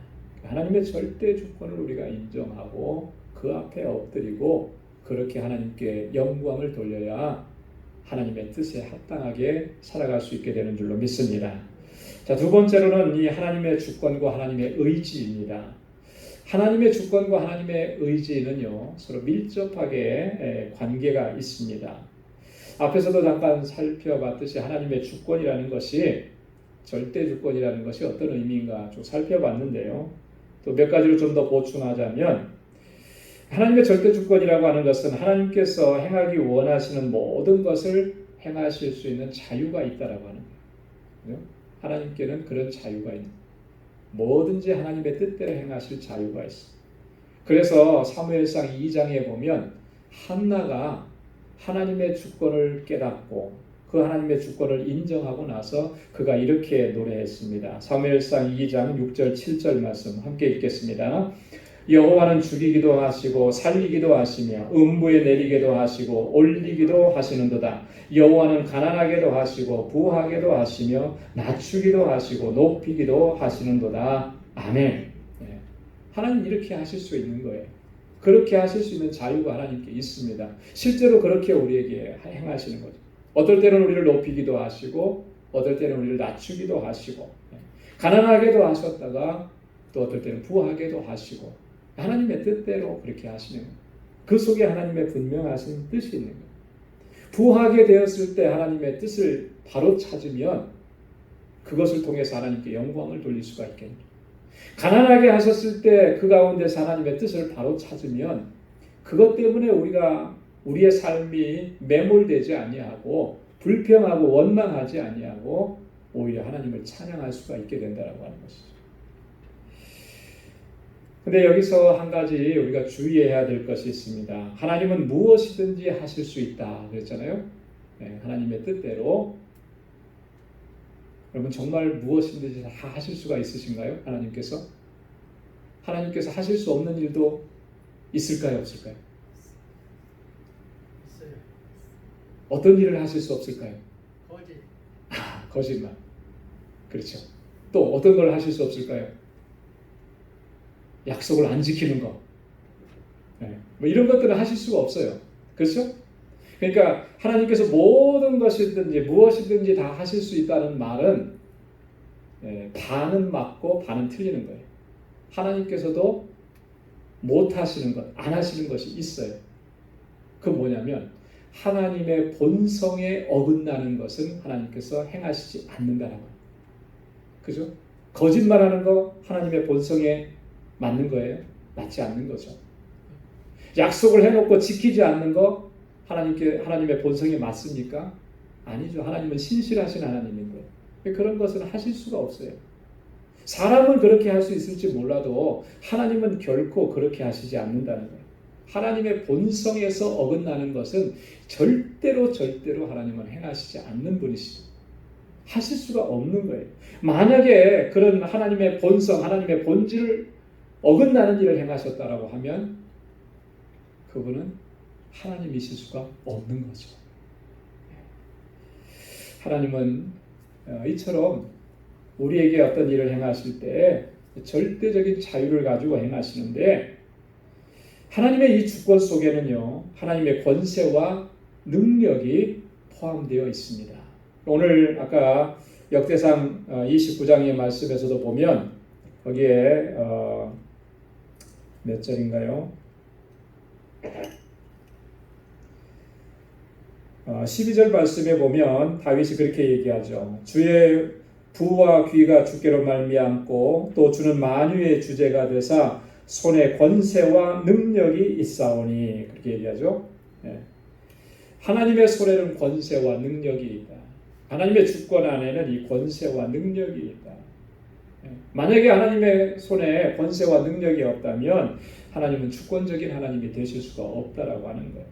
하나님의 절대 주권을 우리가 인정하고 그 앞에 엎드리고 그렇게 하나님께 영광을 돌려야 하나님의 뜻에 합당하게 살아갈 수 있게 되는 줄로 믿습니다. 자, 두 번째로는 이 하나님의 주권과 하나님의 의지입니다. 하나님의 주권과 하나님의 의지는요 서로 밀접하게 관계가 있습니다. 앞에서도 잠깐 살펴봤듯이 하나님의 주권이라는 것이 절대 주권이라는 것이 어떤 의미인가 좀 살펴봤는데요. 또 몇 가지로 좀 더 보충하자면 하나님의 절대 주권이라고 하는 것은 하나님께서 행하기 원하시는 모든 것을 행하실 수 있는 자유가 있다라고 하는 거예요. 하나님께는 그런 자유가 있는 거예요. 뭐든지 하나님의 뜻대로 행하실 자유가 있어요. 그래서 사무엘상 2장에 보면 한나가 하나님의 주권을 깨닫고 그 하나님의 주권을 인정하고 나서 그가 이렇게 노래했습니다. 사무엘상 2장 6절 7절 말씀 함께 읽겠습니다. 여호와는 죽이기도 하시고 살리기도 하시며 음부에 내리기도 하시고 올리기도 하시는도다. 여호와는 가난하게도 하시고 부하게도 하시며 낮추기도 하시고 높이기도 하시는도다. 아멘. 하나님 이렇게 하실 수 있는 거예요. 그렇게 하실 수 있는 자유가 하나님께 있습니다. 실제로 그렇게 우리에게 행하시는 거죠. 어떨 때는 우리를 높이기도 하시고 어떨 때는 우리를 낮추기도 하시고 가난하게도 하셨다가 또 어떨 때는 부하게도 하시고 하나님의 뜻대로 그렇게 하시는 거예요. 그 속에 하나님의 분명하신 뜻이 있는 거예요. 부하게 되었을 때 하나님의 뜻을 바로 찾으면 그것을 통해서 하나님께 영광을 돌릴 수가 있겠죠. 가난하게 하셨을 때 그 가운데서 하나님의 뜻을 바로 찾으면 그것 때문에 우리의 삶이 매몰되지 아니하고 불평하고 원망하지 아니하고 오히려 하나님을 찬양할 수가 있게 된다라고 하는 것이죠. 근데 여기서 한 가지 우리가 주의해야 될 것이 있습니다. 하나님은 무엇이든지 하실 수 있다 그랬잖아요. 네, 하나님의 뜻대로. 여러분 정말 무엇이든지 다 하실 수가 있으신가요? 하나님께서 하실 수 없는 일도 있을까요? 없을까요? 있어요. 어떤 일을 하실 수 없을까요? 거짓. 거짓말. 그렇죠. 또 어떤 걸 하실 수 없을까요? 약속을 안 지키는 거. 네. 뭐 이런 것들은 하실 수가 없어요. 그렇죠? 그러니까 하나님께서 모든 것이든지 무엇이든지 다 하실 수 있다는 말은 반은 맞고 반은 틀리는 거예요. 하나님께서도 못 하시는 것, 안 하시는 것이 있어요. 그 뭐냐면 하나님의 본성에 어긋나는 것은 하나님께서 행하시지 않는다라고 해요. 그죠? 거짓말하는 거 하나님의 본성에 맞는 거예요? 맞지 않는 거죠. 약속을 해놓고 지키지 않는 거 하나님의 본성에 맞습니까? 아니죠. 하나님은 신실하신 하나님인 거예요. 그런 것은 하실 수가 없어요. 사람은 그렇게 할 수 있을지 몰라도 하나님은 결코 그렇게 하시지 않는다는 거예요. 하나님의 본성에서 어긋나는 것은 절대로 하나님은 행하시지 않는 분이시죠. 하실 수가 없는 거예요. 만약에 그런 하나님의 본성, 하나님의 본질을 어긋나는 일을 행하셨다라고 하면 그분은 하나님이실 수가 없는 거죠. 하나님은 이처럼 우리에게 어떤 일을 행하실 때 절대적인 자유를 가지고 행하시는데 하나님의 이 주권 속에는요 하나님의 권세와 능력이 포함되어 있습니다. 오늘 아까 역대상 29장의 말씀에서도 보면 거기에 몇 절인가요? 12절 말씀에 보면 다윗이 그렇게 얘기하죠. 주의 부와 귀가 주께로 말미암고 또 주는 만유의 주제가 되사 손에 권세와 능력이 있사오니 그렇게 얘기하죠. 하나님의 손에는 권세와 능력이 있다. 하나님의 주권 안에는 이 권세와 능력이 있다. 만약에 하나님의 손에 권세와 능력이 없다면 하나님은 주권적인 하나님이 되실 수가 없다라고 하는 거예요.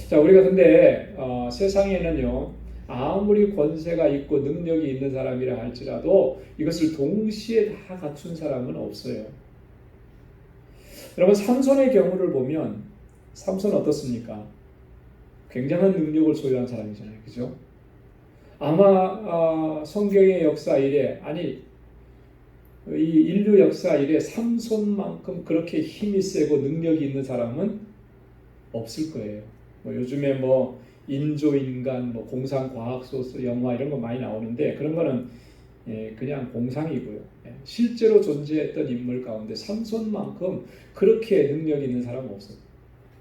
자, 우리가 근데 세상에는요, 아무리 권세가 있고 능력이 있는 사람이라 할지라도 이것을 동시에 다 갖춘 사람은 없어요. 여러분, 삼손의 경우를 보면 삼손 어떻습니까? 굉장한 능력을 소유한 사람이잖아요. 그죠? 아마 성경의 역사 이래, 아니 이 인류 역사 이래 삼손만큼 그렇게 힘이 세고 능력이 있는 사람은 없을 거예요. 요즘에 인조인간, 공상과학소설, 영화 이런 거 많이 나오는데 그런 거는 그냥 공상이고요. 실제로 존재했던 인물 가운데 삼손만큼 그렇게 능력이 있는 사람은 없어요.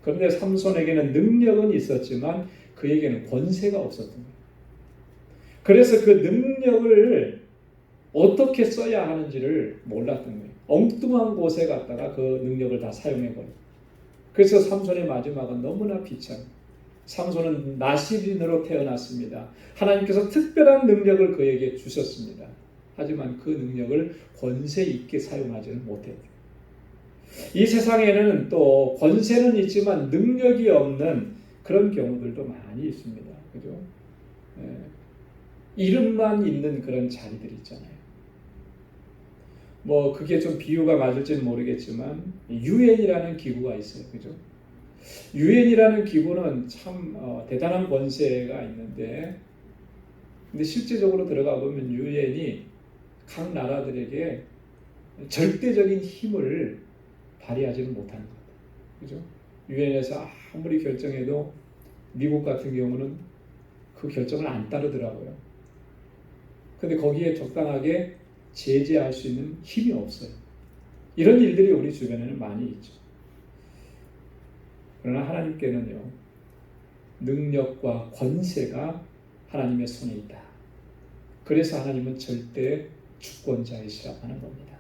그런데 삼손에게는 능력은 있었지만 그에게는 권세가 없었던 거예요. 그래서 그 능력을 어떻게 써야 하는지를 몰랐던 거예요. 엉뚱한 곳에 갔다가 그 능력을 다 사용해버려요. 그래서 삼손의 마지막은 너무나 비참해요. 삼손은 나시린으로 태어났습니다. 하나님께서 특별한 능력을 그에게 주셨습니다. 하지만 그 능력을 권세 있게 사용하지는 못했어요. 이 세상에는 또 권세는 있지만 능력이 없는 그런 경우들도 많이 있습니다. 그죠? 이름만 있는 그런 자리들이 있잖아요. 그게 좀 비유가 맞을지는 모르겠지만 유엔이라는 기구가 있어요. 그죠? 유엔이라는 기구는 참 대단한 권세가 있는데 근데 실제적으로 들어가 보면 유엔이 각 나라들에게 절대적인 힘을 발휘하지는 못하는 것 같아요. 그죠? 유엔에서 아무리 결정해도 미국 같은 경우는 그 결정을 안 따르더라고요. 근데 거기에 적당하게 제재할 수 있는 힘이 없어요. 이런 일들이 우리 주변에는 많이 있죠. 그러나 하나님께는요, 능력과 권세가 하나님의 손에 있다. 그래서 하나님은 절대 주권자이시라고 하는 겁니다.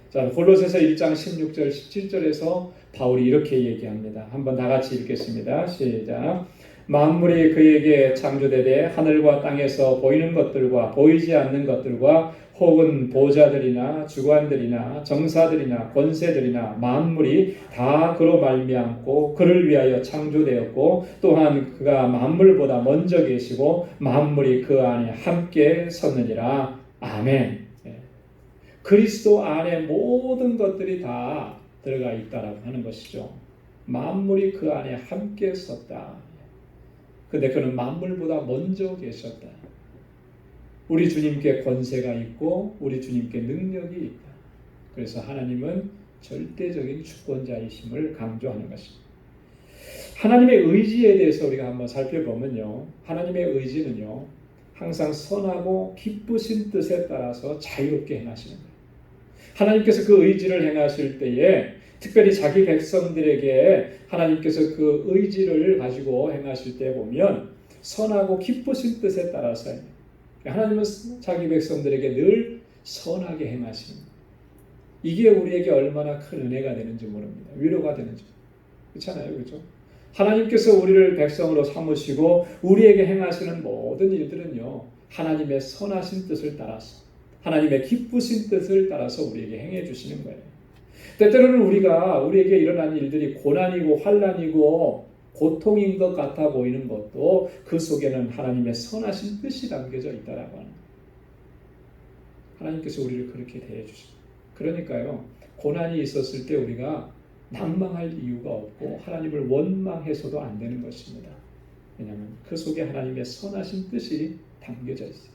자, 골로새서 1장 16절 17절에서 바울이 이렇게 얘기합니다. 한번 다 같이 읽겠습니다. 시작. 만물이 그에게 창조되되 하늘과 땅에서 보이는 것들과 보이지 않는 것들과 혹은 보좌들이나 주관들이나 정사들이나 권세들이나 만물이 다 그로 말미암고 그를 위하여 창조되었고 또한 그가 만물보다 먼저 계시고 만물이 그 안에 함께 섰느니라. 아멘. 그리스도 안에 모든 것들이 다 들어가 있다라고 하는 것이죠. 만물이 그 안에 함께 섰다. 근데 그는 만물보다 먼저 계셨다. 우리 주님께 권세가 있고 우리 주님께 능력이 있다. 그래서 하나님은 절대적인 주권자이심을 강조하는 것입니다. 하나님의 의지에 대해서 우리가 한번 살펴보면요. 하나님의 의지는요. 항상 선하고 기쁘신 뜻에 따라서 자유롭게 행하시는 거예요. 하나님께서 그 의지를 행하실 때에 특별히 자기 백성들에게 하나님께서 그 의지를 가지고 행하실 때 보면 선하고 기쁘신 뜻에 따라서 하나님은 자기 백성들에게 늘 선하게 행하십니다. 이게 우리에게 얼마나 큰 은혜가 되는지 모릅니다. 위로가 되는지. 그렇잖아요. 그렇죠? 하나님께서 우리를 백성으로 삼으시고 우리에게 행하시는 모든 일들은요. 하나님의 선하신 뜻을 따라서 하나님의 기쁘신 뜻을 따라서 우리에게 행해 주시는 거예요. 때때로는 우리에게 일어난 일들이 고난이고 환난이고 고통인 것 같아 보이는 것도 그 속에는 하나님의 선하신 뜻이 담겨져 있다라고 하는 거예요. 하나님께서 우리를 그렇게 대해 주십니다. 그러니까요. 고난이 있었을 때 우리가 낭망할 이유가 없고 하나님을 원망해서도 안 되는 것입니다. 왜냐하면 그 속에 하나님의 선하신 뜻이 담겨져 있어요.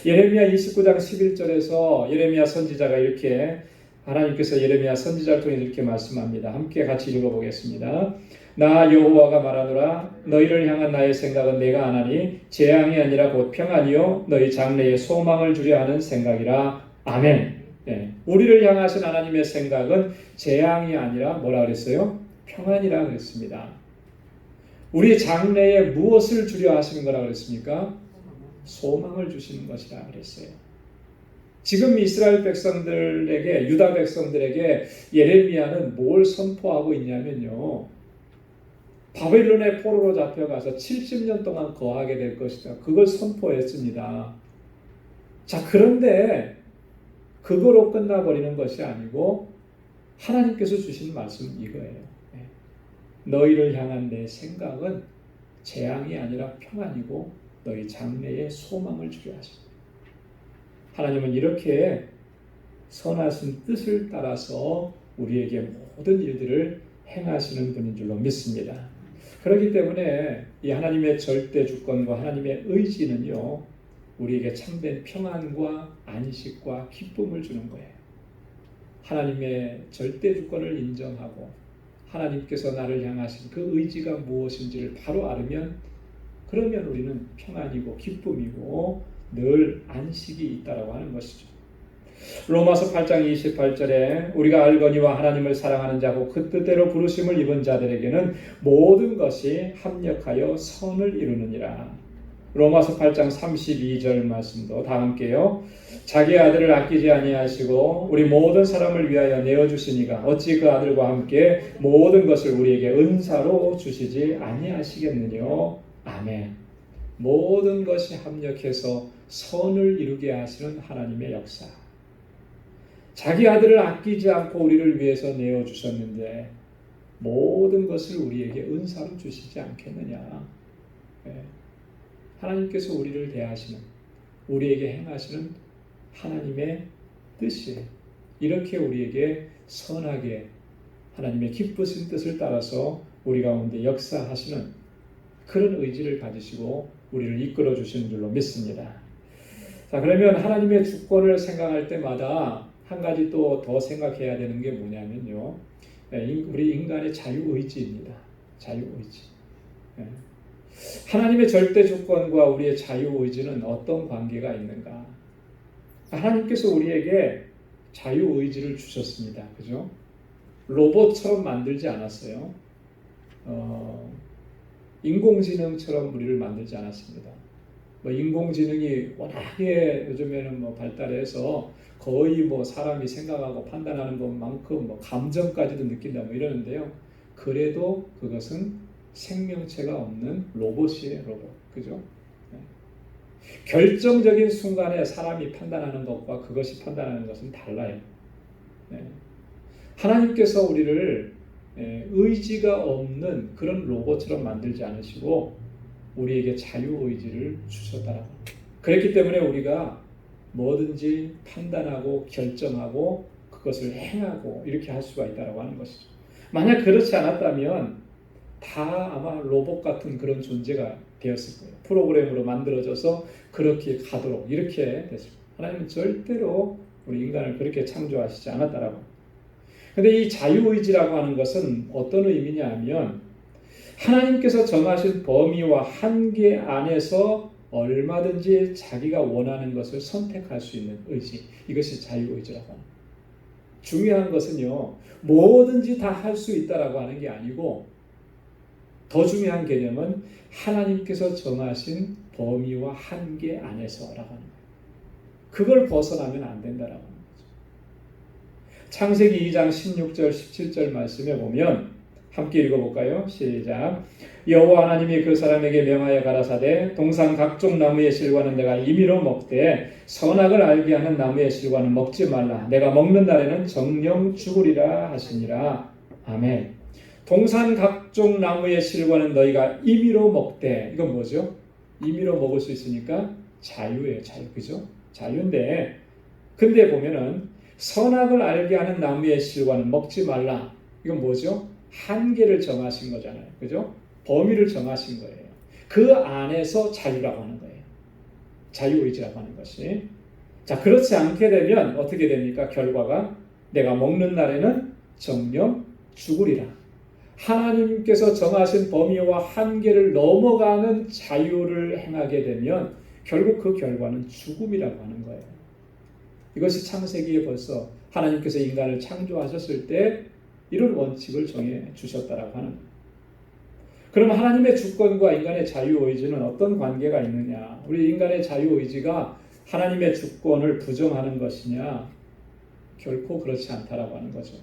예레미야 29장 11절에서 예레미야 선지자가 이렇게 하나님께서 예레미야 선지자를 통해 이렇게 말씀합니다. 함께 같이 읽어보겠습니다. 나 여호와가 말하노라 너희를 향한 나의 생각은 내가 아나니 재앙이 아니라 곧 평안이요 너희 장래에 소망을 주려 하는 생각이라. 아멘. 네. 우리를 향하신 하나님의 생각은 재앙이 아니라 뭐라 그랬어요? 평안이라 그랬습니다. 우리 장래에 무엇을 주려 하시는 거라 그랬습니까? 소망을 주시는 것이라 그랬어요. 지금 이스라엘 백성들에게, 유다 백성들에게 예레미야는 뭘 선포하고 있냐면요, 바벨론의 포로로 잡혀가서 70년 동안 거하게 될 것이다. 그걸 선포했습니다. 자, 그런데 그거로 끝나버리는 것이 아니고 하나님께서 주신 말씀은 이거예요. 너희를 향한 내 생각은 재앙이 아니라 평안이고 너희 장래에 소망을 주려 하십니다. 하나님은 이렇게 선하신 뜻을 따라서 우리에게 모든 일들을 행하시는 분인 줄로 믿습니다. 그렇기 때문에 이 하나님의 절대 주권과 하나님의 의지는요, 우리에게 참된 평안과 안식과 기쁨을 주는 거예요. 하나님의 절대 주권을 인정하고 하나님께서 나를 향하신 그 의지가 무엇인지를 바로 알으면, 그러면 우리는 평안이고 기쁨이고 늘 안식이 있다라고 하는 것이죠. 로마서 8장 28절에 우리가 알거니와 하나님을 사랑하는 자고 그 뜻대로 부르심을 입은 자들에게는 모든 것이 합력하여 선을 이루느니라. 로마서 8장 32절 말씀도 다 함께요. 자기 아들을 아끼지 아니하시고 우리 모든 사람을 위하여 내어주시니가 어찌 그 아들과 함께 모든 것을 우리에게 은사로 주시지 아니하시겠느뇨. 아멘. 모든 것이 합력해서 선을 이루게 하시는 하나님의 역사. 자기 아들을 아끼지 않고 우리를 위해서 내어주셨는데 모든 것을 우리에게 은사로 주시지 않겠느냐. 하나님께서 우리를 대하시는, 우리에게 행하시는 하나님의 뜻이 이렇게 우리에게 선하게 하나님의 기쁘신 뜻을 따라서 우리 가운데 역사하시는 그런 의지를 가지시고 우리를 이끌어 주시는 줄로 믿습니다. 자, 그러면 하나님의 주권을 생각할 때마다 한 가지 또 더 생각해야 되는 게 뭐냐면요, 우리 인간의 자유의지입니다. 자유의지. 하나님의 절대 주권과 우리의 자유의지는 어떤 관계가 있는가? 하나님께서 우리에게 자유의지를 주셨습니다. 그죠? 로봇처럼 만들지 않았어요. 인공지능처럼 우리를 만들지 않았습니다. 인공지능이 워낙에 요즘에는 발달해서 거의 사람이 생각하고 판단하는 것만큼 감정까지도 느낀다 이러는데요. 그래도 그것은 생명체가 없는 로봇이에요, 로봇. 그죠? 결정적인 순간에 사람이 판단하는 것과 그것이 판단하는 것은 달라요. 하나님께서 우리를 의지가 없는 그런 로봇처럼 만들지 않으시고 우리에게 자유의지를 주셨다라고. 그렇기 때문에 우리가 뭐든지 판단하고 결정하고 그것을 행하고 이렇게 할 수가 있다라고 하는 것이죠. 만약 그렇지 않았다면 다 아마 로봇 같은 그런 존재가 되었을 거예요. 프로그램으로 만들어져서 그렇게 가도록 이렇게 됐을 거예요. 하나님은 절대로 우리 인간을 그렇게 창조하시지 않았다라고. 근데 이 자유의지라고 하는 것은 어떤 의미냐 하면 하나님께서 정하신 범위와 한계 안에서 얼마든지 자기가 원하는 것을 선택할 수 있는 의지, 이것이 자유의지라고 합니다. 중요한 것은요, 뭐든지 다 할 수 있다라고 하는 게 아니고 더 중요한 개념은 하나님께서 정하신 범위와 한계 안에서라고 하는 거예요. 그걸 벗어나면 안 된다라고 하는 거죠. 창세기 2장 16절 17절 말씀에 보면 함께 읽어볼까요? 시작. 여호와 하나님이 그 사람에게 명하여 가라사대 동산 각종 나무의 실과는 내가 임의로 먹되 선악을 알게 하는 나무의 실과는 먹지 말라. 내가 먹는 날에는 정령 죽으리라 하시니라. 아멘. 동산 각종 나무의 실과는 너희가 임의로 먹되, 이건 뭐죠? 임의로 먹을 수 있으니까 자유예요. 자유. 그죠? 자유인데, 근데 보면은 선악을 알게 하는 나무의 실과는 먹지 말라. 이건 뭐죠? 한계를 정하신 거잖아요. 그죠? 범위를 정하신 거예요. 그 안에서 자유라고 하는 거예요. 자유의지라고 하는 것이. 자, 그렇지 않게 되면 어떻게 됩니까? 결과가 내가 먹는 날에는 정령 죽으리라. 하나님께서 정하신 범위와 한계를 넘어가는 자유를 행하게 되면 결국 그 결과는 죽음이라고 하는 거예요. 이것이 창세기에 벌써 하나님께서 인간을 창조하셨을 때 이런 원칙을 정해 주셨다라고 하는 거예요. 그럼 하나님의 주권과 인간의 자유의지는 어떤 관계가 있느냐? 우리 인간의 자유의지가 하나님의 주권을 부정하는 것이냐? 결코 그렇지 않다라고 하는 거죠.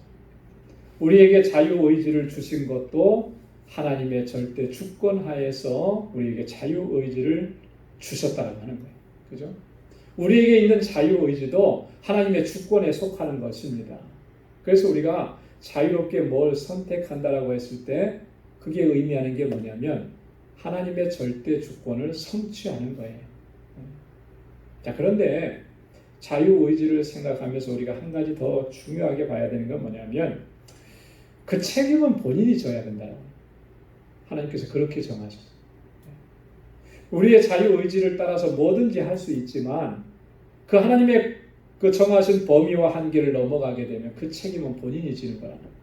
우리에게 자유의지를 주신 것도 하나님의 절대 주권 하에서 우리에게 자유의지를 주셨다라고 하는 거예요. 그죠? 우리에게 있는 자유의지도 하나님의 주권에 속하는 것입니다. 그래서 우리가 자유롭게 뭘 선택한다라고 했을 때 그게 의미하는 게 뭐냐면 하나님의 절대 주권을 성취하는 거예요. 자, 그런데 자유의지를 생각하면서 우리가 한 가지 더 중요하게 봐야 되는 건 뭐냐면 그 책임은 본인이 져야 된다. 하나님께서 그렇게 정하셨어요. 우리의 자유의지를 따라서 뭐든지 할 수 있지만 그 하나님의 그 정하신 범위와 한계를 넘어가게 되면 그 책임은 본인이 지는 거라는 거예요.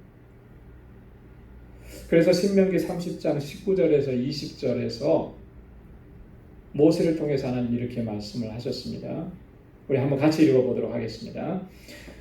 그래서 신명기 30장 19절에서 20절에서 모세를 통해서 하나님이 이렇게 말씀을 하셨습니다. 우리 한번 같이 읽어보도록 하겠습니다.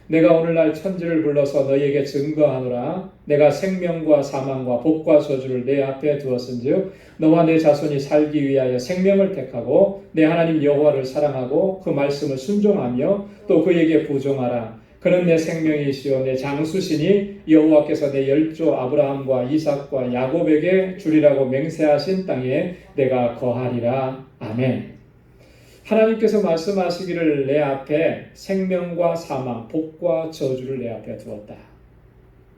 내가 오늘날 천지를 불러서 너희에게 증거하노라. 내가 생명과 사망과 복과 저주를 내 앞에 두었은즉 너와 내 자손이 살기 위하여 생명을 택하고 내 하나님 여호와를 사랑하고 그 말씀을 순종하며 또 그에게 부종하라. 그는 내 생명이시요 내 장수시니 여호와께서 내 열조 아브라함과 이삭과 야곱에게 주리라고 맹세하신 땅에 내가 거하리라. 아멘. 하나님께서 말씀하시기를 내 앞에 생명과 사망, 복과 저주를 내 앞에 두었다.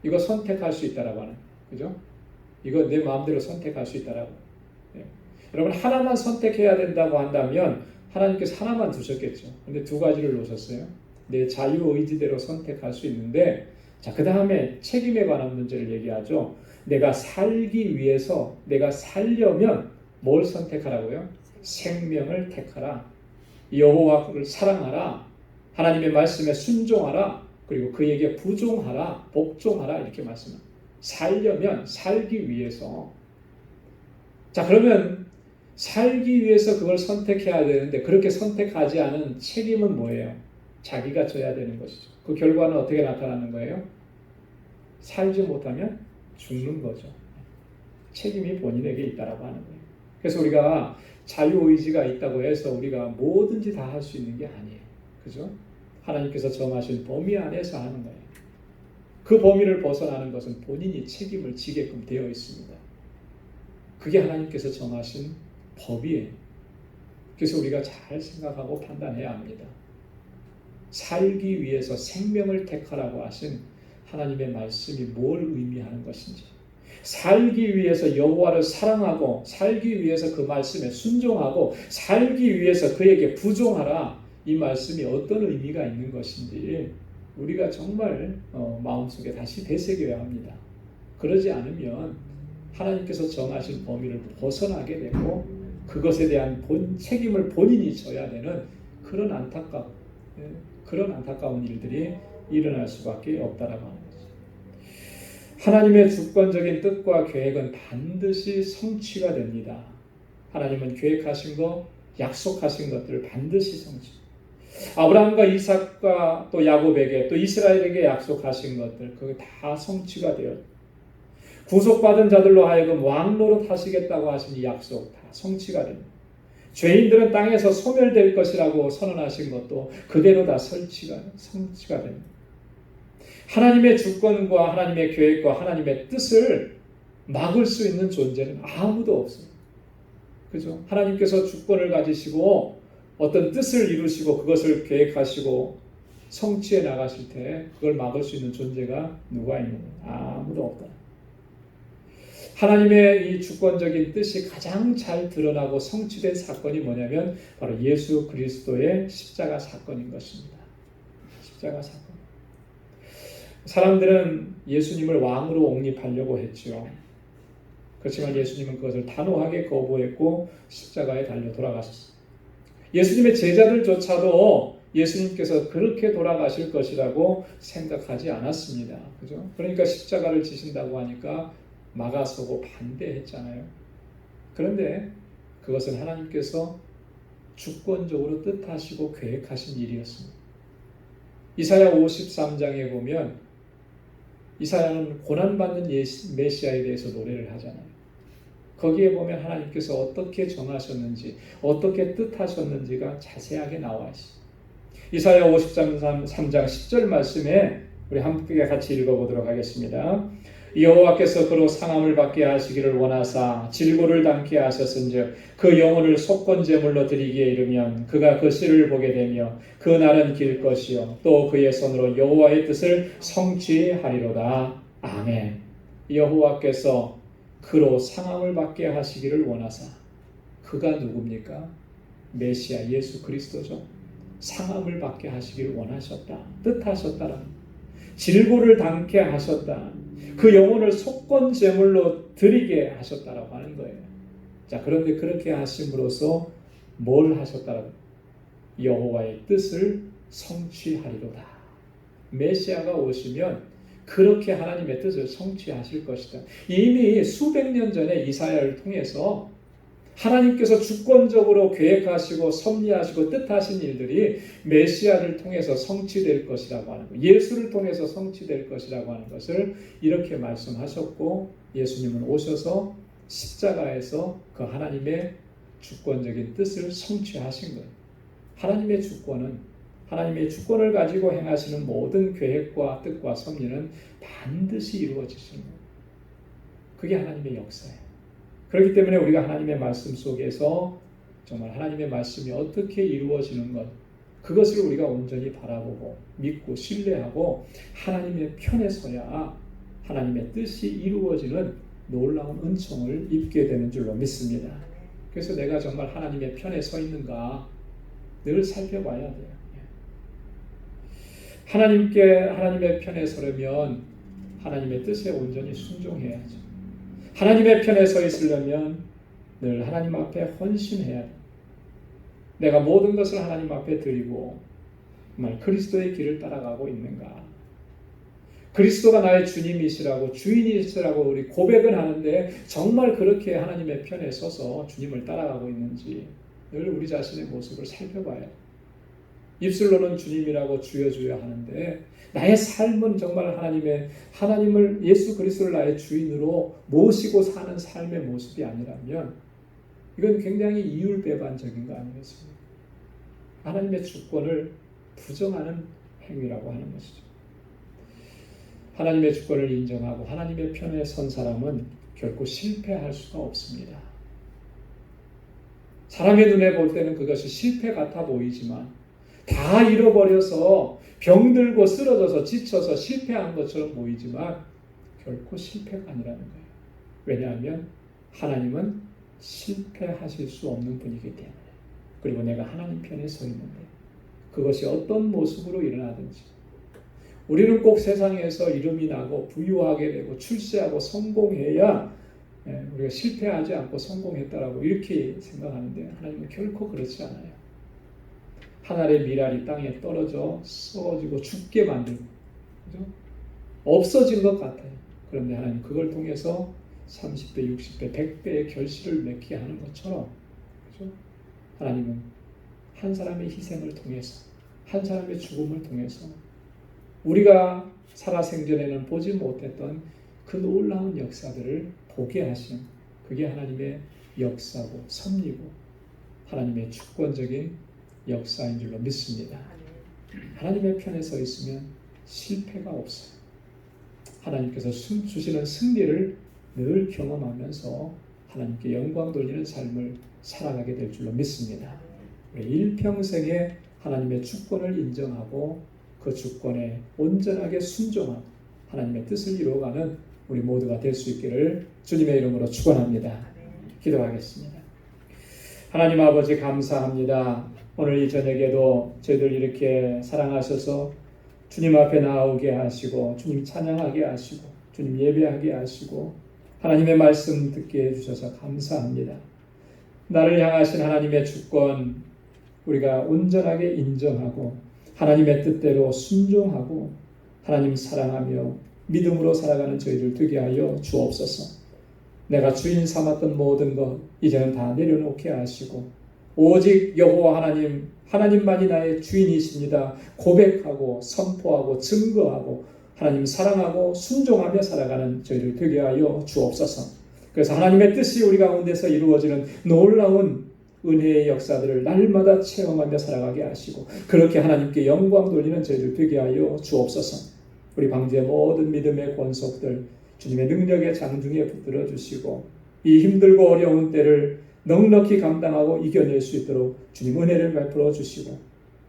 이거 선택할 수 있다라고 하는 거죠. 이거 내 마음대로 선택할 수 있다라고. 네. 여러분 하나만 선택해야 된다고 한다면 하나님께서 하나만 두셨겠죠. 근데 두 가지를 놓으셨어요. 내 자유의지대로 선택할 수 있는데 자, 그 다음에 책임에 관한 문제를 얘기하죠. 내가 살기 위해서 내가 살려면 뭘 선택하라고요? 생명을 택하라. 여호와를 사랑하라. 하나님의 말씀에 순종하라. 그리고 그에게 부종하라. 복종하라. 이렇게 말씀합니다. 살려면 살기 위해서. 자, 그러면 살기 위해서 그걸 선택해야 되는데 그렇게 선택하지 않은 책임은 뭐예요? 자기가 져야 되는 것이죠. 그 결과는 어떻게 나타나는 거예요? 살지 못하면 죽는 거죠. 책임이 본인에게 있다라고 하는 거예요. 그래서 우리가 자유의지가 있다고 해서 우리가 뭐든지 다 할 수 있는 게 아니에요. 그죠? 하나님께서 정하신 범위 안에서 하는 거예요. 그 범위를 벗어나는 것은 본인이 책임을 지게끔 되어 있습니다. 그게 하나님께서 정하신 법이에요. 그래서 우리가 잘 생각하고 판단해야 합니다. 살기 위해서 생명을 택하라고 하신 하나님의 말씀이 뭘 의미하는 것인지, 살기 위해서 여호와를 사랑하고 살기 위해서 그 말씀에 순종하고 살기 위해서 그에게 부종하라, 이 말씀이 어떤 의미가 있는 것인지 우리가 정말 마음속에 다시 되새겨야 합니다. 그러지 않으면 하나님께서 정하신 범위를 벗어나게 되고 그것에 대한 책임을 본인이 져야 되는 그런 안타까운 일들이 일어날 수밖에 없다라고 하는 거죠. 하나님의 주권적인 뜻과 계획은 반드시 성취가 됩니다. 하나님은 계획하신 것, 약속하신 것들을 반드시 성취. 아브라함과 이삭과 또 야곱에게 또 이스라엘에게 약속하신 것들, 그게 다 성취가 되어 구속받은 자들로 하여금 왕노릇 하시겠다고 하신 이 약속 다 성취가 됩니다. 죄인들은 땅에서 소멸될 것이라고 선언하신 것도 그대로 다 성취가 됩니다. 하나님의 주권과 하나님의 계획과 하나님의 뜻을 막을 수 있는 존재는 아무도 없습니다. 그죠? 하나님께서 주권을 가지시고 어떤 뜻을 이루시고 그것을 계획하시고 성취해 나가실 때 그걸 막을 수 있는 존재가 누가 있는 거예요? 아무도 없다. 하나님의 이 주권적인 뜻이 가장 잘 드러나고 성취된 사건이 뭐냐면 바로 예수 그리스도의 십자가 사건인 것입니다. 십자가 사건. 사람들은 예수님을 왕으로 옹립하려고 했죠. 그렇지만 예수님은 그것을 단호하게 거부했고 십자가에 달려 돌아가셨습니다. 예수님의 제자들조차도 예수님께서 그렇게 돌아가실 것이라고 생각하지 않았습니다. 그죠? 그러니까 십자가를 지신다고 하니까 막아서고 반대했잖아요. 그런데 그것은 하나님께서 주권적으로 뜻하시고 계획하신 일이었습니다. 이사야 53장에 보면 이사야는 고난받는 메시아에 대해서 노래를 하잖아요. 거기에 보면 하나님께서 어떻게 정하셨는지, 어떻게 뜻하셨는지가 자세하게 나와 있어요. 이사야 53장 10절 말씀에 우리 함께 같이 읽어보도록 하겠습니다. 여호와께서 그로 상함을 받게 하시기를 원하사 질고를 담게 하셨은즉 그 영혼을 속건제물로 드리기에 이르면 그가 그 씨를 보게 되며 그 날은 길 것이요 또 그의 손으로 여호와의 뜻을 성취하리로다. 아멘. 여호와께서 그로 상함을 받게 하시기를 원하사, 그가 누굽니까? 메시아 예수 그리스도죠. 상함을 받게 하시기를 원하셨다, 뜻하셨다라는, 질고를 담게 하셨다, 그 영혼을 속건 제물로 드리게 하셨다라고 하는 거예요. 자, 그런데 그렇게 하심으로써 뭘 하셨다라고? 여호와의 뜻을 성취하리로다. 메시아가 오시면 그렇게 하나님의 뜻을 성취하실 것이다. 이미 수백 년 전에 이사야를 통해서 하나님께서 주권적으로 계획하시고 섭리하시고 뜻하신 일들이 메시아를 통해서 성취될 것이라고 하는 것, 예수를 통해서 성취될 것이라고 하는 것을 이렇게 말씀하셨고, 예수님은 오셔서 십자가에서 그 하나님의 주권적인 뜻을 성취하신 거예요. 하나님의 주권을 가지고 행하시는 모든 계획과 뜻과 섭리는 반드시 이루어지시는 거예요. 그게 하나님의 역사예요. 그렇기 때문에 우리가 하나님의 말씀 속에서 정말 하나님의 말씀이 어떻게 이루어지는 것, 그것을 우리가 온전히 바라보고 믿고 신뢰하고 하나님의 편에 서야 하나님의 뜻이 이루어지는 놀라운 은총을 입게 되는 줄로 믿습니다. 그래서 내가 정말 하나님의 편에 서 있는가 늘 살펴봐야 돼요. 하나님의 편에 서려면 하나님의 뜻에 온전히 순종해야죠. 하나님의 편에 서 있으려면 늘 하나님 앞에 헌신해야 돼. 내가 모든 것을 하나님 앞에 드리고 정말 그리스도의 길을 따라가고 있는가? 그리스도가 나의 주님이시라고, 주인이시라고 우리 고백은 하는데 정말 그렇게 하나님의 편에 서서 주님을 따라가고 있는지 늘 우리 자신의 모습을 살펴봐야 돼. 입술로는 주님이라고 주여 주여 하는데 나의 삶은 정말 하나님을, 예수 그리스도를 나의 주인으로 모시고 사는 삶의 모습이 아니라면 이건 굉장히 이율배반적인 거 아니겠습니까? 하나님의 주권을 부정하는 행위라고 하는 것이죠. 하나님의 주권을 인정하고 하나님의 편에 선 사람은 결코 실패할 수가 없습니다. 사람의 눈에 볼 때는 그것이 실패 같아 보이지만 다 잃어버려서 병들고 쓰러져서 지쳐서 실패한 것처럼 보이지만 결코 실패가 아니라는 거예요. 왜냐하면 하나님은 실패하실 수 없는 분이기 때문에. 그리고 내가 하나님 편에 서 있는데 그것이 어떤 모습으로 일어나든지 우리는 꼭 세상에서 이름이 나고 부유하게 되고 출세하고 성공해야 우리가 실패하지 않고 성공했다라고 이렇게 생각하는데 하나님은 결코 그렇지 않아요. 한 알의 밀알이 땅에 떨어져 썩어지고 죽게 만들고, 그죠? 없어진 것 같아요. 그런데 하나님 그걸 통해서 30배, 60배, 100배의 결실을 맺게 하는 것처럼, 그죠? 하나님은 한 사람의 희생을 통해서, 한 사람의 죽음을 통해서 우리가 살아생전에는 보지 못했던 그 놀라운 역사들을 보게 하시는, 그게 하나님의 역사고 섭리고 하나님의 주권적인 역사인 줄로 믿습니다. 하나님의 편에 서 있으면 실패가 없어요. 하나님께서 주시는 승리를 늘 경험하면서 하나님께 영광 돌리는 삶을 살아가게 될 줄로 믿습니다. 우리 일평생에 하나님의 주권을 인정하고 그 주권에 온전하게 순종하고 하나님의 뜻을 이루어가는 우리 모두가 될 수 있기를 주님의 이름으로 축원합니다. 기도하겠습니다. 하나님 아버지 감사합니다. 오늘 이 저녁에도 저희들 이렇게 사랑하셔서 주님 앞에 나오게 하시고 주님 찬양하게 하시고 주님 예배하게 하시고 하나님의 말씀 듣게 해주셔서 감사합니다. 나를 향하신 하나님의 주권 우리가 온전하게 인정하고 하나님의 뜻대로 순종하고 하나님 사랑하며 믿음으로 살아가는 저희들 되게 하여 주옵소서. 내가 주인 삼았던 모든 것 이제는 다 내려놓게 하시고 오직 여호와 하나님, 하나님만이 나의 주인이십니다 고백하고 선포하고 증거하고 하나님 사랑하고 순종하며 살아가는 저희들 되게 하여 주옵소서. 그래서 하나님의 뜻이 우리 가운데서 이루어지는 놀라운 은혜의 역사들을 날마다 체험하며 살아가게 하시고 그렇게 하나님께 영광 돌리는 저희들 되게 하여 주옵소서. 우리 방주의 모든 믿음의 권속들 주님의 능력의 장중에 붙들어 주시고 이 힘들고 어려운 때를 넉넉히 감당하고 이겨낼 수 있도록 주님 은혜를 베풀어 주시고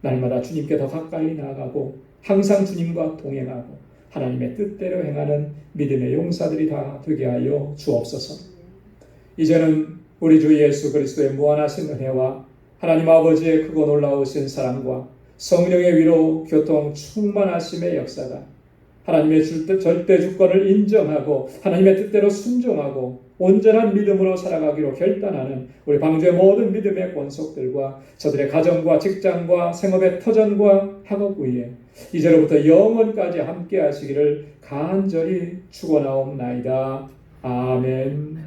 날마다 주님께 더 가까이 나아가고 항상 주님과 동행하고 하나님의 뜻대로 행하는 믿음의 용사들이 다 되게 하여 주옵소서. 이제는 우리 주 예수 그리스도의 무한하신 은혜와 하나님 아버지의 크고 놀라우신 사랑과 성령의 위로 교통 충만하심의 역사가 하나님의 절대 주권을 인정하고 하나님의 뜻대로 순종하고 온전한 믿음으로 살아가기로 결단하는 우리 방주의 모든 믿음의 권속들과 저들의 가정과 직장과 생업의 터전과 학업 위에 이제로부터 영원까지 함께 하시기를 간절히 축원하옵나이다. 아멘.